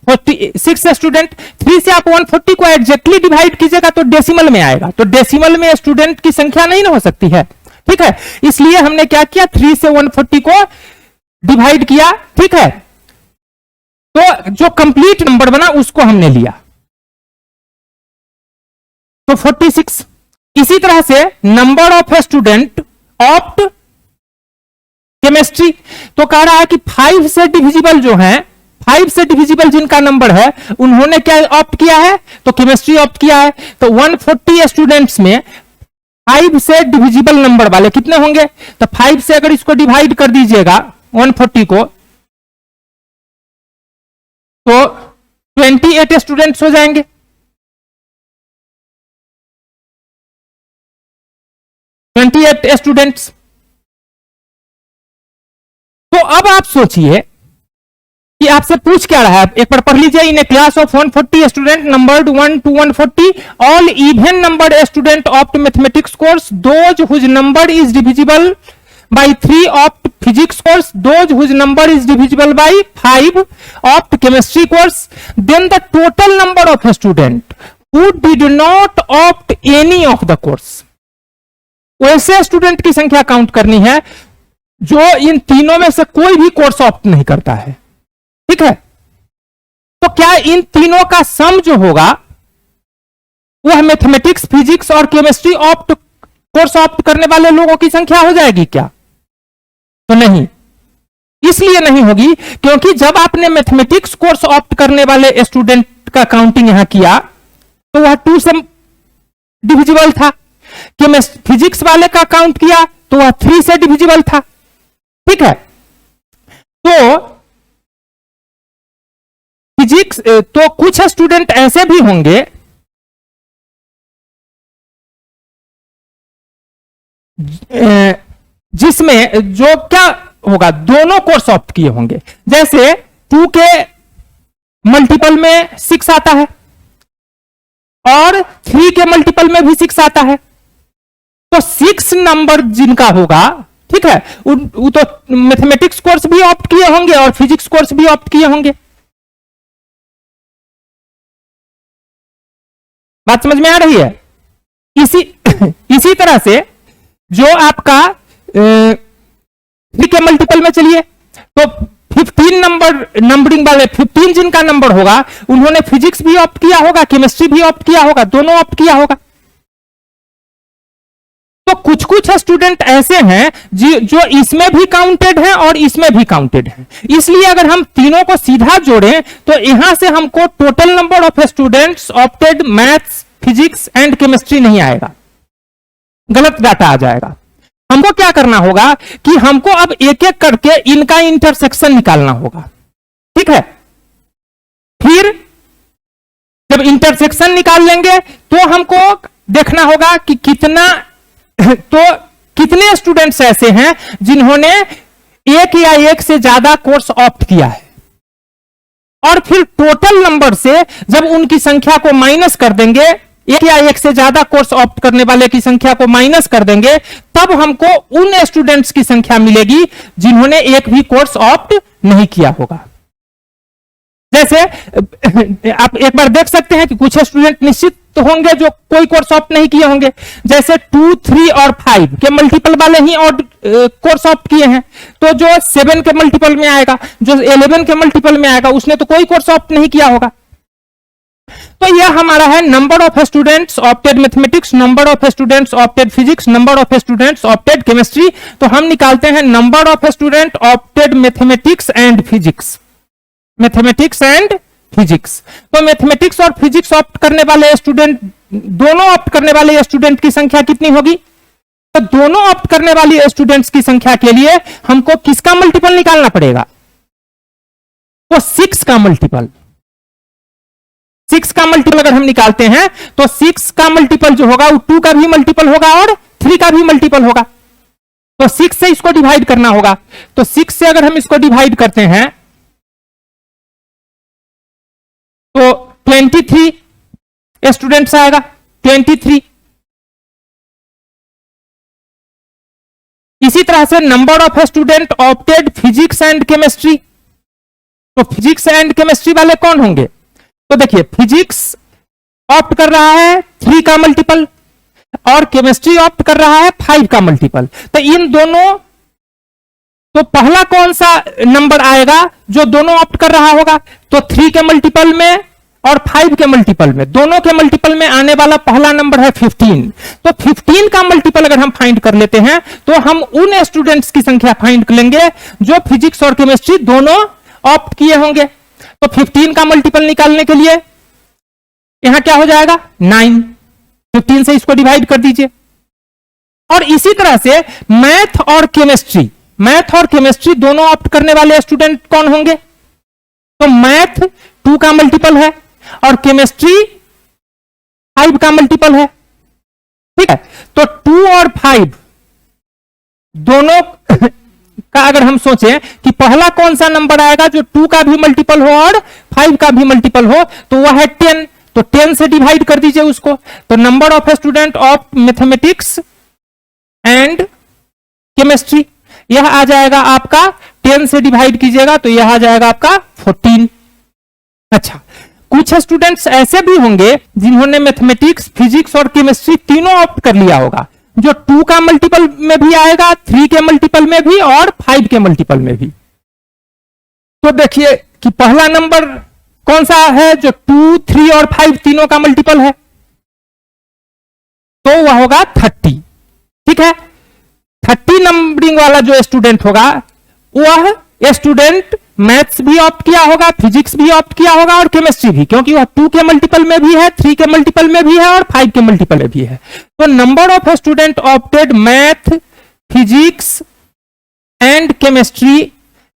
46 स्टूडेंट। 3 से आप 140 को एग्जैक्टली डिवाइड कीजिएगा तो डेसिमल में आएगा, तो डेसिमल में स्टूडेंट की संख्या नहीं ना हो सकती है। ठीक है, इसलिए हमने क्या किया, 3 से 140 को डिवाइड किया। ठीक है, तो जो कंप्लीट नंबर बना उसको हमने लिया, तो 46। इसी तरह से number of student opt chemistry, तो कह रहा है कि 5 से डिविजिबल जो है, 5 से डिविजिबल जिनका नंबर है उन्होंने क्या ऑप्ट किया है, तो केमिस्ट्री ऑप्ट किया है। तो 140 स्टूडेंट्स में 5 से डिविजिबल नंबर वाले कितने होंगे, तो 5 से अगर इसको डिवाइड कर दीजिएगा 140 को, तो 28 स्टूडेंट्स हो जाएंगे। 28 स्टूडेंट्स। तो अब आप सोचिए कि आपसे पूछ क्या रहा है, एक बार पढ़ लीजिए। In a class of 140 student numbered 1 to 140, all even numbered student opt mathematics course, those whose number is divisible by 3 opt physics course, those whose number is divisible by 5 opt chemistry course. Then the total number of student who did not opt any of the course. वैसे student की संख्या count करनी है जो इन तीनों में से कोई भी कोर्स ऑप्ट नहीं करता है। ठीक है, तो क्या इन तीनों का सम जो होगा वह मैथमेटिक्स, फिजिक्स और केमिस्ट्री ऑप्ट कोर्स ऑप्ट करने वाले लोगों की संख्या हो जाएगी क्या, तो नहीं। इसलिए नहीं होगी क्योंकि जब आपने मैथमेटिक्स कोर्स ऑप्ट करने वाले स्टूडेंट का काउंटिंग यहां किया तो वह 2 से डिविजिबल था, कि फिजिक्स वाले का काउंट किया तो वह 3 से डिविजिबल था। ठीक है, तो फिजिक्स, तो कुछ स्टूडेंट ऐसे भी होंगे जिसमें जो क्या होगा, दोनों कोर्स ऑप्ट किए होंगे। जैसे 2 के मल्टीपल में 6 आता है और 3 के मल्टीपल में भी 6 आता है, तो 6 नंबर जिनका होगा, ठीक है, वो तो मैथमेटिक्स कोर्स भी ऑप्ट किए होंगे और फिजिक्स कोर्स भी ऑप्ट किए होंगे। बात समझ में आ रही है? इसी इसी तरह से जो आपका 3 के मल्टीपल में चलिए, तो 15 नंबरिंग वाले 15 जिनका नंबर होगा उन्होंने फिजिक्स भी ऑप्ट किया होगा, केमिस्ट्री भी ऑप्ट किया होगा, दोनों ऑप्ट किया होगा। तो कुछ कुछ स्टूडेंट ऐसे हैं जो इसमें भी काउंटेड हैं और इसमें भी काउंटेड हैं। इसलिए अगर हम तीनों को सीधा जोड़ें तो यहां से हमको total number of students opted maths, physics and chemistry नहीं आएगा, गलत डाटा आ जाएगा। हमको क्या करना होगा कि हमको अब एक एक करके इनका इंटरसेक्शन निकालना होगा, ठीक है। फिर जब इंटरसेक्शन निकाल लेंगे तो हमको देखना होगा कि कितने स्टूडेंट्स ऐसे हैं जिन्होंने एक या एक से ज्यादा कोर्स ऑप्ट किया है, और फिर टोटल नंबर से जब उनकी संख्या को माइनस कर देंगे, एक या एक से ज्यादा कोर्स ऑप्ट करने वाले की संख्या को माइनस कर देंगे, तब हमको उन स्टूडेंट्स की संख्या मिलेगी जिन्होंने एक भी कोर्स ऑप्ट नहीं किया होगा। जैसे आप एक बार देख सकते हैं कि कुछ स्टूडेंट निश्चित तो होंगे जो कोई कोर्स ऑप्ट नहीं किए होंगे, जैसे 2, 3 और 5 के मल्टीपल वाले ही और कोर्स ऑप्ट किए हैं, तो जो 7 के मल्टीपल में आएगा, जो 11 के मल्टीपल में आएगा, उसने तो कोई कोर्स ऑप्ट नहीं किया होगा। तो यह हमारा है number of students opted mathematics, number of students opted physics, number of students opted chemistry. तो हम निकालते हैं number of student opted mathematics and physics, mathematics and physics. तो मैथमेटिक्स और फिजिक्स ऑप्ट करने वाले स्टूडेंट, दोनों ऑप्ट करने वाले स्टूडेंट की संख्या कितनी होगी? तो दोनों ऑप्ट करने वाली स्टूडेंट्स की संख्या के लिए हमको किसका मल्टीपल निकालना पड़ेगा? तो 6 का मल्टीपल। 6 का मल्टीपल अगर हम निकालते हैं तो 6 का मल्टीपल जो होगा वो 2 का भी मल्टीपल होगा और 3 का भी मल्टीपल होगा। तो 6 से इसको डिवाइड करना होगा। तो 6 से अगर हम इसको डिवाइड करते हैं तो 23 स्टूडेंट्स आएगा, 23। इसी तरह से number of student opted physics and chemistry. तो फिजिक्स एंड केमिस्ट्री वाले कौन होंगे? तो देखिए, फिजिक्स ऑप्ट कर रहा है 3 का मल्टीपल और केमिस्ट्री ऑप्ट कर रहा है 5 का मल्टीपल। तो इन दोनों, तो पहला कौन सा नंबर आएगा जो दोनों ऑप्ट कर रहा होगा? तो 3 के मल्टीपल में और 5 के मल्टीपल में, दोनों के मल्टीपल में आने वाला पहला नंबर है 15। तो 15 का मल्टीपल अगर हम फाइंड कर लेते हैं तो हम उन स्टूडेंट्स की संख्या फाइंड कर लेंगे जो फिजिक्स और केमिस्ट्री दोनों ऑप्ट किए होंगे। तो 15 का मल्टीपल निकालने के लिए यहां क्या हो जाएगा? 9। 15 से इसको डिवाइड कर दीजिए। और इसी तरह से मैथ और केमिस्ट्री दोनों ऑप्ट करने वाले स्टूडेंट कौन होंगे? तो मैथ 2 का मल्टीपल है और केमिस्ट्री 5 का मल्टीपल है, ठीक है। तो 2 और 5 दोनों का अगर हम सोचें कि पहला कौन सा नंबर आएगा जो 2 का भी मल्टीपल हो और 5 का भी मल्टीपल हो, तो वह है 10। तो 10 से डिवाइड कर दीजिए उसको। तो number of student of mathematics and chemistry, यह आ जाएगा आपका 10 से डिवाइड कीजिएगा तो यह आ जाएगा आपका 14। अच्छा, कुछ स्टूडेंट्स ऐसे भी होंगे जिन्होंने मैथमेटिक्स, फिजिक्स और केमिस्ट्री तीनों ऑप्ट कर लिया होगा, जो 2 का मल्टीपल में भी आएगा, 3 के मल्टीपल में भी और 5 के मल्टीपल में भी। तो देखिए कि पहला नंबर कौन सा है जो 2, 3 और 5 तीनों का मल्टीपल है, तो वह होगा 30, ठीक है। 30 नंबरिंग वाला जो स्टूडेंट होगा वह स्टूडेंट मैथ्स भी ऑप्ट किया होगा, फिजिक्स भी ऑप्ट किया होगा और केमिस्ट्री भी, क्योंकि वह 2 के मल्टीपल में भी है, 3 के मल्टीपल में भी है और 5 के मल्टीपल में भी है। तो number of student opted math, physics and chemistry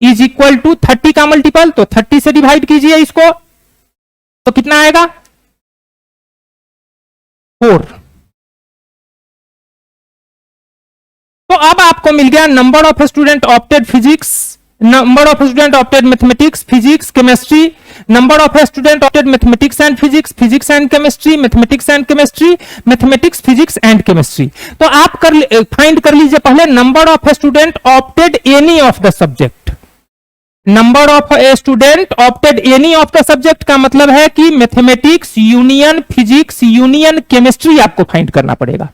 is equal to 30 का मल्टीपल। तो 30 से डिवाइड कीजिए इसको तो कितना आएगा? 4। तो अब आपको मिल गया number of student opted physics, number of student opted mathematics, physics, chemistry, number of student opted mathematics and physics, physics and chemistry, mathematics and chemistry, mathematics, physics and chemistry. तो आप फाइंड कर लीजिए पहले number of student opted any of the subject. Number of a student opted any of the subject का मतलब है कि mathematics union physics union chemistry आपको फाइंड करना पड़ेगा।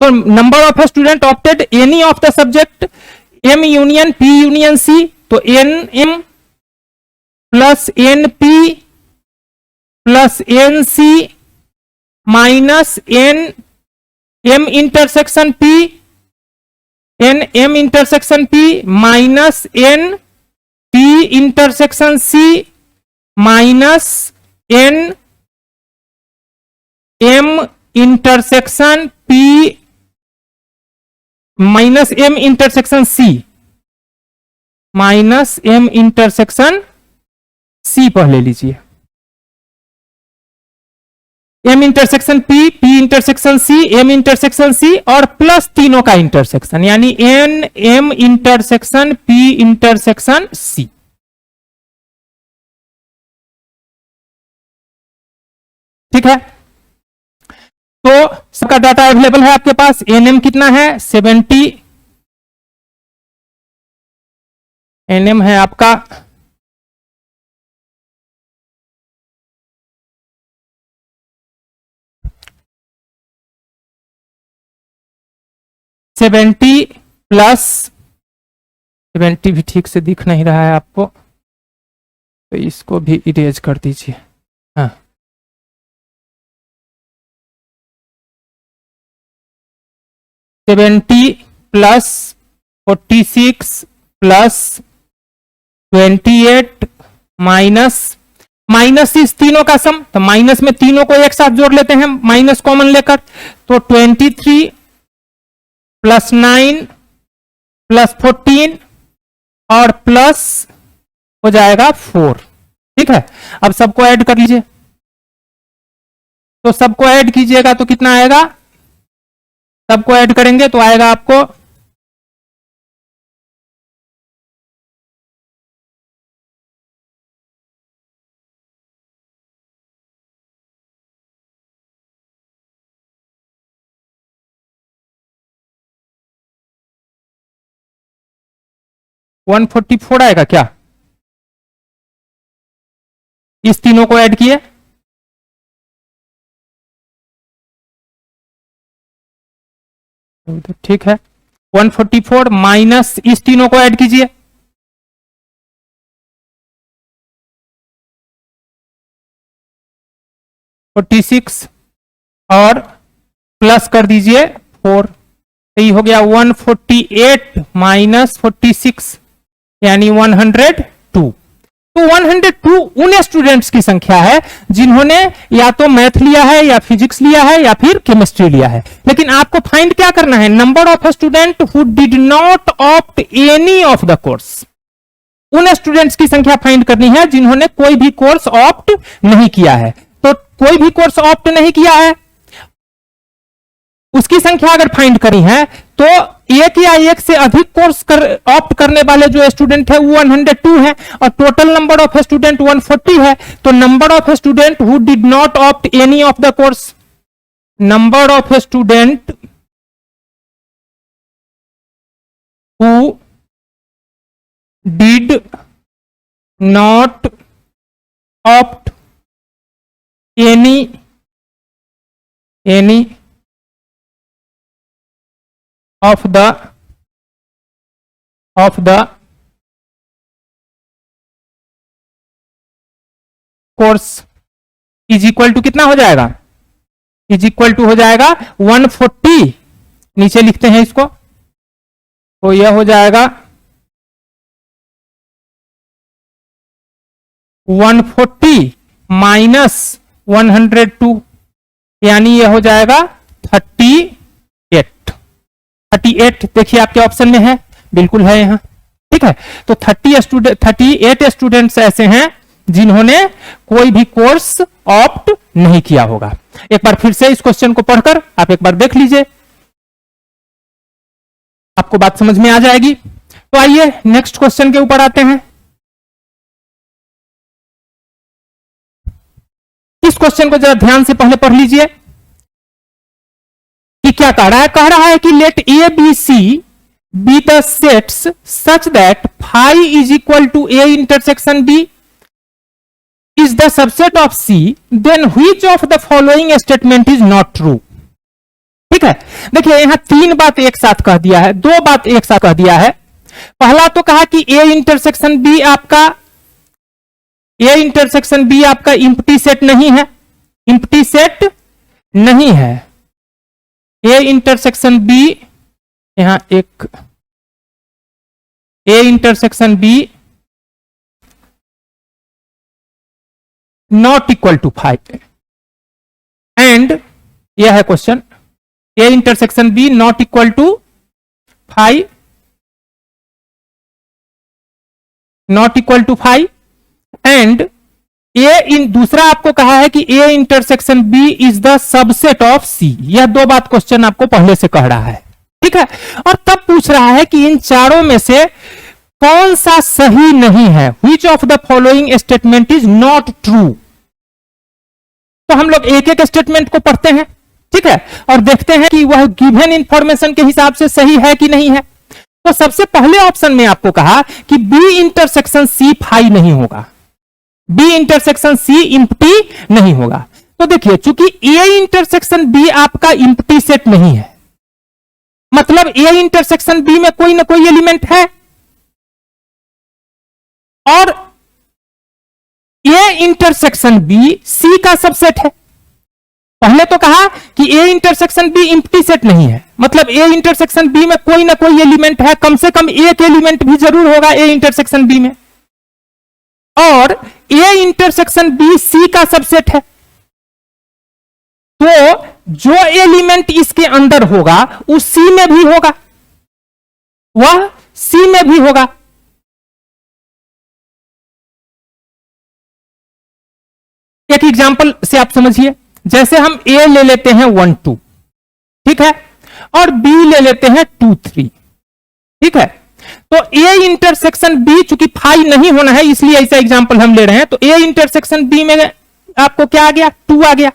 तो number of a student opted any of the subject M union P union C, तो N M plus N P plus N C minus N M intersection P, N M intersection P minus N P intersection C minus N M intersection P minus M intersection C minus M intersection C पहले लीजिए, M intersection P, P intersection C, M intersection C और plus तीनों का intersection यानी N M intersection P intersection C. ठीक है, तो सबका डाटा अवेलेबल है आपके पास। एन एम कितना है 70, एन एम है आपका 70 प्लस 70 भी ठीक से दिख नहीं रहा है आपको, तो इसको भी इरेज कर दीजिए। हाँ, seventy plus 46 plus 28 minus minus इस तीनों का सम, तो माइनस में तीनों को एक साथ जोड़ लेते हैं माइनस कॉमन लेकर, तो 23 प्लस 9 प्लस 14 और प्लस हो जाएगा 4। ठीक है, अब सबको ऐड कर लीजिए, तो सबको ऐड कीजिएगा तो कितना आएगा, सबको ऐड करेंगे तो आएगा आपको 144 आएगा क्या, इस तीनों को ऐड किए, ठीक है 144 माइनस इस तीनों को ऐड कीजिए, 46 और प्लस कर दीजिए 4, यही हो गया 148 माइनस 46 यानी 102। तो 102 उन स्टूडेंट्स की संख्या है जिन्होंने या तो मैथ लिया है या फिजिक्स लिया है या फिर केमिस्ट्री लिया है। लेकिन आपको फाइंड क्या करना है, number of student who did not opt any of the course. उन स्टूडेंट्स की संख्या फाइंड करनी है जिन्होंने कोई भी कोर्स ऑप्ट नहीं किया है। तो कोई भी कोर्स ऑप्ट नहीं किया है उसकी संख्या अगर फाइंड करनी है तो एक या एक से अधिक कोर्स ऑप्ट करने वाले जो स्टूडेंट है वो 102 है और टोटल नंबर ऑफ स्टूडेंट 140 है। तो number of student who did not opt any of the course, number of student who did not opt any of the course is equal to कितना हो जाएगा, इज इक्वल टू हो जाएगा 140, नीचे लिखते हैं इसको, तो यह हो जाएगा 140 माइनस 102 यानी यह हो जाएगा 38। देखिए आपके ऑप्शन में है, बिल्कुल है यहां। ठीक है, तो 38 स्टूडेंट्स ऐसे हैं जिन्होंने कोई भी कोर्स ऑप्ट नहीं किया होगा। एक बार फिर से इस क्वेश्चन को पढ़कर आप एक बार देख लीजिए, आपको बात समझ में आ जाएगी। तो आइए नेक्स्ट क्वेश्चन के ऊपर आते हैं। इस क्वेश्चन को जरा ध्यान से पहले पढ़ लीजिए कि क्या कह रहा है। कह रहा है कि let A B C be the sets such that phi is equal to A intersection B is the subset of C, then which of the following statement is not true? ठीक है, देखिए यहां तीन बात एक साथ कह दिया है, दो बात एक साथ कह दिया है। पहला तो कहा कि A इंटरसेक्शन B आपका इंप्टी सेट नहीं है, इंप्टी सेट नहीं है। A इंटरसेक्शन B, यहां एक A intersection B not equal to 5 and यह है question, A intersection B not equal to 5, not equal to 5 and दूसरा आपको कहा है कि A intersection B is the subset of C। यह दो बात क्वेश्चन आपको पहले से कह रहा है, ठीक है। और तब पूछ रहा है कि इन चारों में से कौन सा सही नहीं है, which of the following statement is not true। तो हम लोग एक एक स्टेटमेंट को पढ़ते हैं, ठीक है, और देखते हैं कि वह गिवन इंफॉर्मेशन के हिसाब से सही है कि नहीं है। तो सबसे पहले ऑप्शन में आपको कहा कि B इंटरसेक्शन C फाई नहीं होगा, B इंटरसेक्शन C इंप्टी नहीं होगा। तो देखिए चूंकि A इंटरसेक्शन B आपका इंप्टी सेट नहीं है, मतलब A इंटरसेक्शन B में कोई ना कोई एलिमेंट है, और A इंटरसेक्शन B C का सबसेट है। पहले तो कहा कि A इंटरसेक्शन B इंप्टी सेट नहीं है, मतलब A इंटरसेक्शन B में कोई ना कोई एलिमेंट है, कम से कम एक एलिमेंट भी जरूर होगा A इंटरसेक्शन B में, और A इंटरसेक्शन B C का सबसेट है। तो जो एलिमेंट इसके अंदर होगा उस C में भी होगा, वह C में भी होगा। एक एग्जांपल से आप समझिए, जैसे हम A ले लेते हैं 1 2, ठीक है, और B ले लेते हैं 2 3, ठीक है। तो A इंटरसेक्शन B चूंकि फाई नहीं होना है इसलिए ऐसा एग्जांपल हम ले रहे हैं, तो A इंटरसेक्शन B में आपको क्या आ गया, 2 आ गया।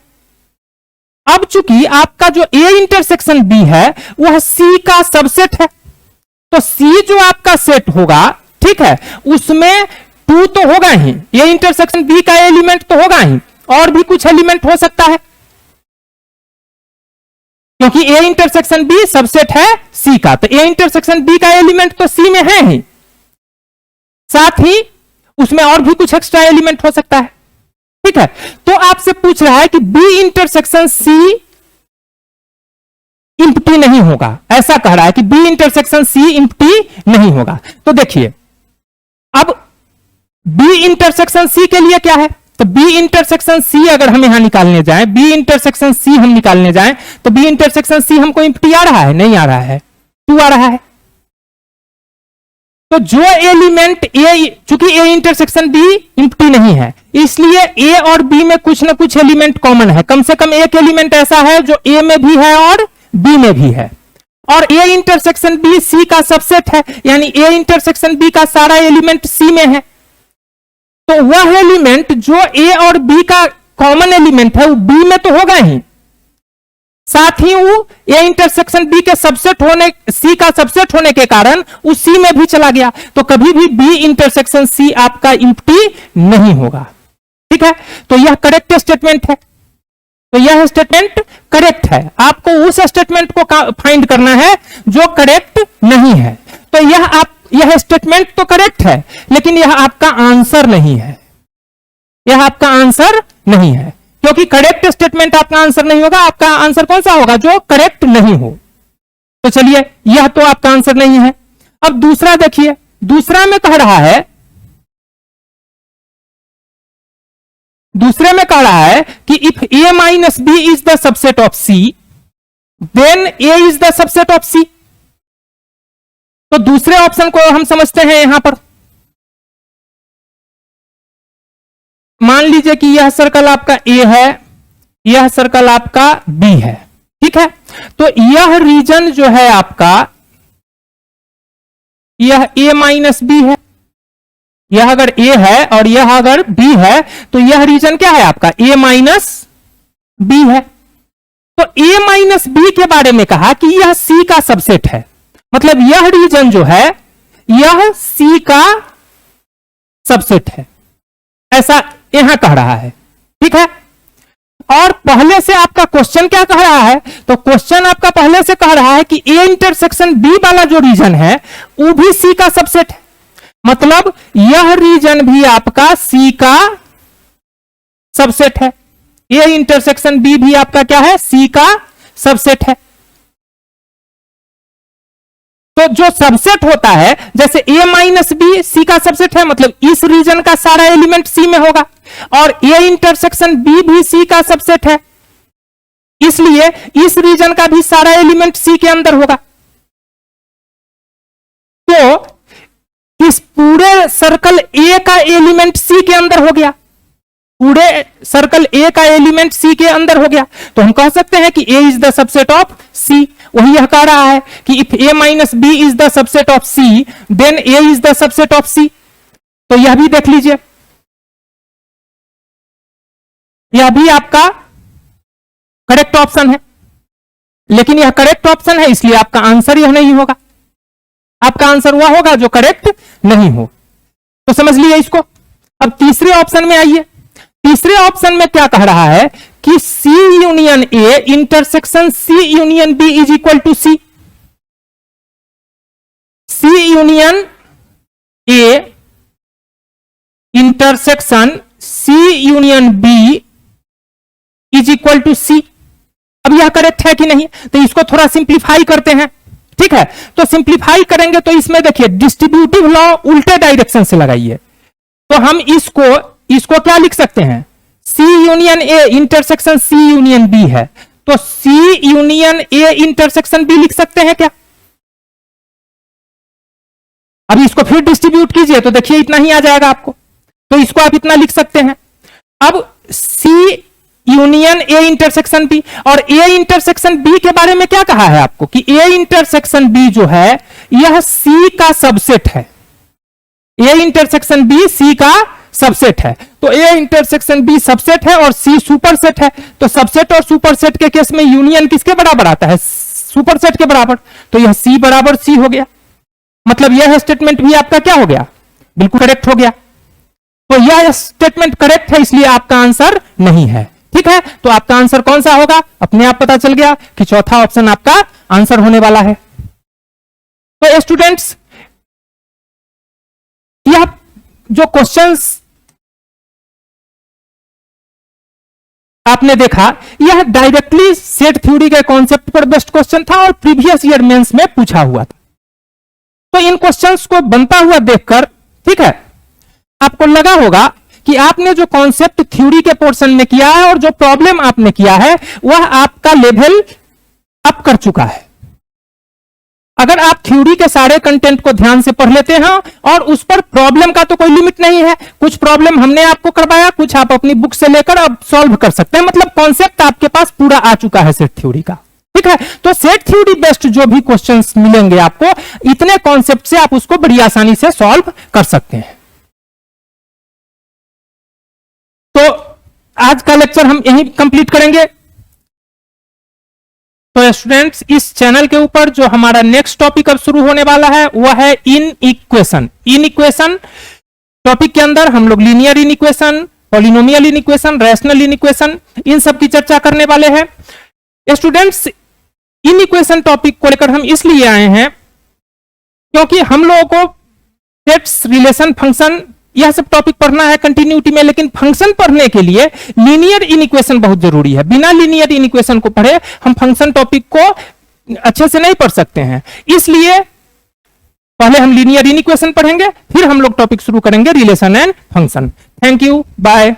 अब चूंकि आपका जो A इंटरसेक्शन B है वह C का सबसेट है, तो C जो आपका सेट होगा, ठीक है, उसमें 2 तो होगा ही, A इंटरसेक्शन B का एलिमेंट तो होगा ही, और भी कुछ एलिमेंट हो सकता है, क्योंकि A इंटरसेक्शन B सबसेट है C का, तो A इंटरसेक्शन B का एलिमेंट तो C में है ही, साथ ही उसमें और भी कुछ एक्स्ट्रा एलिमेंट हो सकता है, ठीक है। तो आपसे पूछ रहा है कि B इंटरसेक्शन C इंप्टी नहीं होगा, ऐसा कह रहा है कि B इंटरसेक्शन C इंप्टी नहीं होगा। तो देखिए अब B इंटरसेक्शन C के लिए क्या है, तो B इंटरसेक्शन C अगर हम यहां निकालने जाएं, B इंटरसेक्शन C हम निकालने जाएं, तो B इंटरसेक्शन C हमको इंप्टी आ रहा है, नहीं आ रहा है, 2 आ रहा है। तो जो एलिमेंट A, चूंकि A इंटरसेक्शन B इंप्टी नहीं है, इसलिए A और B में कुछ ना कुछ एलिमेंट कॉमन है, कम से कम एक एलिमेंट ऐसा है जो A में भी है और B में भी है, और A इंटरसेक्शन B C का सबसेट है, यानी A इंटरसेक्शन B का सारा एलिमेंट C में है। तो वह एलिमेंट जो A और B का कॉमन एलिमेंट है वो B में तो होगा ही, साथ ही वो A इंटरसेक्शन B के सबसेट होने, C का सबसेट होने के कारण उस C में भी चला गया, तो कभी भी B इंटरसेक्शन C आपका इंप्टी नहीं होगा, ठीक है। तो यह करेक्ट स्टेटमेंट है, तो यह स्टेटमेंट करेक्ट है। आपको उस स्टेटमेंट को फाइंड करना है जो करेक्ट नहीं है। तो यह स्टेटमेंट तो करेक्ट है, लेकिन यह आपका आंसर नहीं है, यह आपका आंसर नहीं है, क्योंकि करेक्ट स्टेटमेंट आपका आंसर नहीं होगा। आपका आंसर कौन सा होगा, जो करेक्ट नहीं हो। तो चलिए यह तो आपका आंसर नहीं है। अब दूसरा देखिए, दूसरा में कह रहा है, दूसरे में कह रहा है कि if A minus B is the subset of C then A is the subset of C। तो दूसरे ऑप्शन को हम समझते हैं यहां पर। मान लीजिए कि यह सर्कल आपका A है, यह सर्कल आपका B है, ठीक है। तो यह रीजन जो है आपका, यह A माइनस B है, यह अगर A है और यह अगर B है, तो यह रीजन क्या है आपका, A माइनस B है। तो A माइनस B के बारे में कहा कि यह C का सबसेट है, मतलब यह रीजन जो है यह सी का सबसेट है, ऐसा यहां कह रहा है। ठीक है, और पहले से आपका क्वेश्चन क्या कह रहा है, तो क्वेश्चन आपका पहले से कह रहा है कि ए इंटरसेक्शन बी वाला जो रीजन है वो भी सी का सबसेट है, मतलब यह रीजन भी आपका सी का सबसेट है। ए इंटरसेक्शन बी भी आपका क्या है, सी का सबसेट है। तो जो सबसेट होता है, जैसे ए माइनस बी सी का सबसेट है, मतलब इस रीजन का सारा एलिमेंट सी में होगा, और ए इंटरसेक्शन बी भी सी का सबसेट है, इसलिए इस रीजन का भी सारा एलिमेंट सी के अंदर होगा। तो इस पूरे सर्कल ए का एलिमेंट सी के अंदर हो गया, पूरे सर्कल ए का एलिमेंट सी के अंदर हो गया, तो हम कह सकते हैं कि A is the subset of C. वही यह कह रहा है कि if A minus B is the subset of C then A is the subset of C. तो यह भी देख लीजिए, यह भी आपका करेक्ट ऑप्शन है, लेकिन यह करेक्ट ऑप्शन है इसलिए आपका आंसर यह नहीं होगा, आपका आंसर वह होगा जो करेक्ट नहीं हो। तो समझ लिए इसको। अब तीसरे ऑप्शन में आइए। तीसरे ऑप्शन में क्या कह रहा है कि C union A intersection C union B is equal to C. C union A intersection C union B is equal to C. अब यह करेक्ट है कि नहीं, तो इसको थोड़ा सिंप्लीफाई करते हैं। ठीक है, तो सिंप्लीफाई करेंगे तो इसमें देखिए डिस्ट्रीब्यूटिव लॉ उल्टे डायरेक्शन से लगाइए, तो हम इसको क्या लिख सकते हैं, C union A intersection C union B है, तो C union A intersection B लिख सकते हैं क्या। अब इसको फिर डिस्ट्रीब्यूट कीजिए तो देखिए इतना ही आ जाएगा आपको, तो इसको आप इतना लिख सकते हैं। अब सी यूनियन ए इंटरसेक्शन बी, और ए इंटरसेक्शन बी के बारे में क्या कहा है आपको कि ए इंटरसेक्शन बी जो है यह सी का सबसेट है। ए इंटरसेक्शन बी सी का सबसेट है, तो ए इंटरसेक्शन बी सबसेट है और सी सुपरसेट है, तो सबसेट और सुपरसेट के केस में यूनियन किसके बराबर आता है, सुपरसेट के बराबर, तो यह सी बराबर सी हो गया। मतलब यह स्टेटमेंट भी आपका क्या हो गया, बिल्कुल करेक्ट हो गया। तो यह स्टेटमेंट करेक्ट है इसलिए आपका आंसर नहीं है। ठीक है, तो आपका आंसर कौन सा होगा, अपने आप पता चल गया कि चौथा ऑप्शन आपका आंसर होने वाला है। तो स्टूडेंट्स, यह जो क्वेश्चंस आपने देखा यह डायरेक्टली सेट थ्योरी के कॉन्सेप्ट पर बेस्ड क्वेश्चन था और प्रीवियस ईयर मेंस में पूछा हुआ था। तो इन क्वेश्चंस को बनता हुआ देखकर, ठीक है, आपको लगा होगा कि आपने जो कॉन्सेप्ट थ्योरी के पोर्शन में किया है और जो प्रॉब्लम आपने किया है वह आपका लेवल अप कर चुका है। अगर आप थ्योरी के सारे कंटेंट को ध्यान से पढ़ लेते हैं और उस पर प्रॉब्लम का तो कोई लिमिट नहीं है, कुछ प्रॉब्लम हमने आपको करवाया, कुछ आप अपनी बुक से लेकर अब सॉल्व कर सकते हैं, मतलब कॉन्सेप्ट आपके पास पूरा आ चुका है सेट थ्योरी का। ठीक है, तो सेट थ्योरी बेस्ड जो भी क्वेश्चंस मिलेंगे आपको, इतने कॉन्सेप्ट से आप उसको बड़ी आसानी से सॉल्व कर सकते हैं। तो आज का लेक्चर हम यहीं कंप्लीट करेंगे। तो स्टूडेंट्स, इस चैनल के ऊपर जो हमारा नेक्स्ट टॉपिक अब शुरू होने वाला है वह है inequation. Inequation topic के अंदर हम लोग linear inequation, polynomial inequation, rational inequation, इन सब की चर्चा करने वाले हैं। स्टूडेंट्स, इन इक्वेशन टॉपिक को लेकर हम इसलिए आए हैं क्योंकि हम लोगों को सेट्स, रिलेशन, फंक्शन यह सब टॉपिक पढ़ना है कंटिन्यूटी में, लेकिन फंक्शन पढ़ने के लिए लीनियर इन इक्वेशन बहुत जरूरी है। बिना लीनियर इन इक्वेशन को पढ़े हम फंक्शन टॉपिक को अच्छे से नहीं पढ़ सकते हैं। इसलिए पहले हम लीनियर इन इक्वेशन पढ़ेंगे, फिर हम लोग टॉपिक शुरू करेंगे relation and function. Thank you, bye.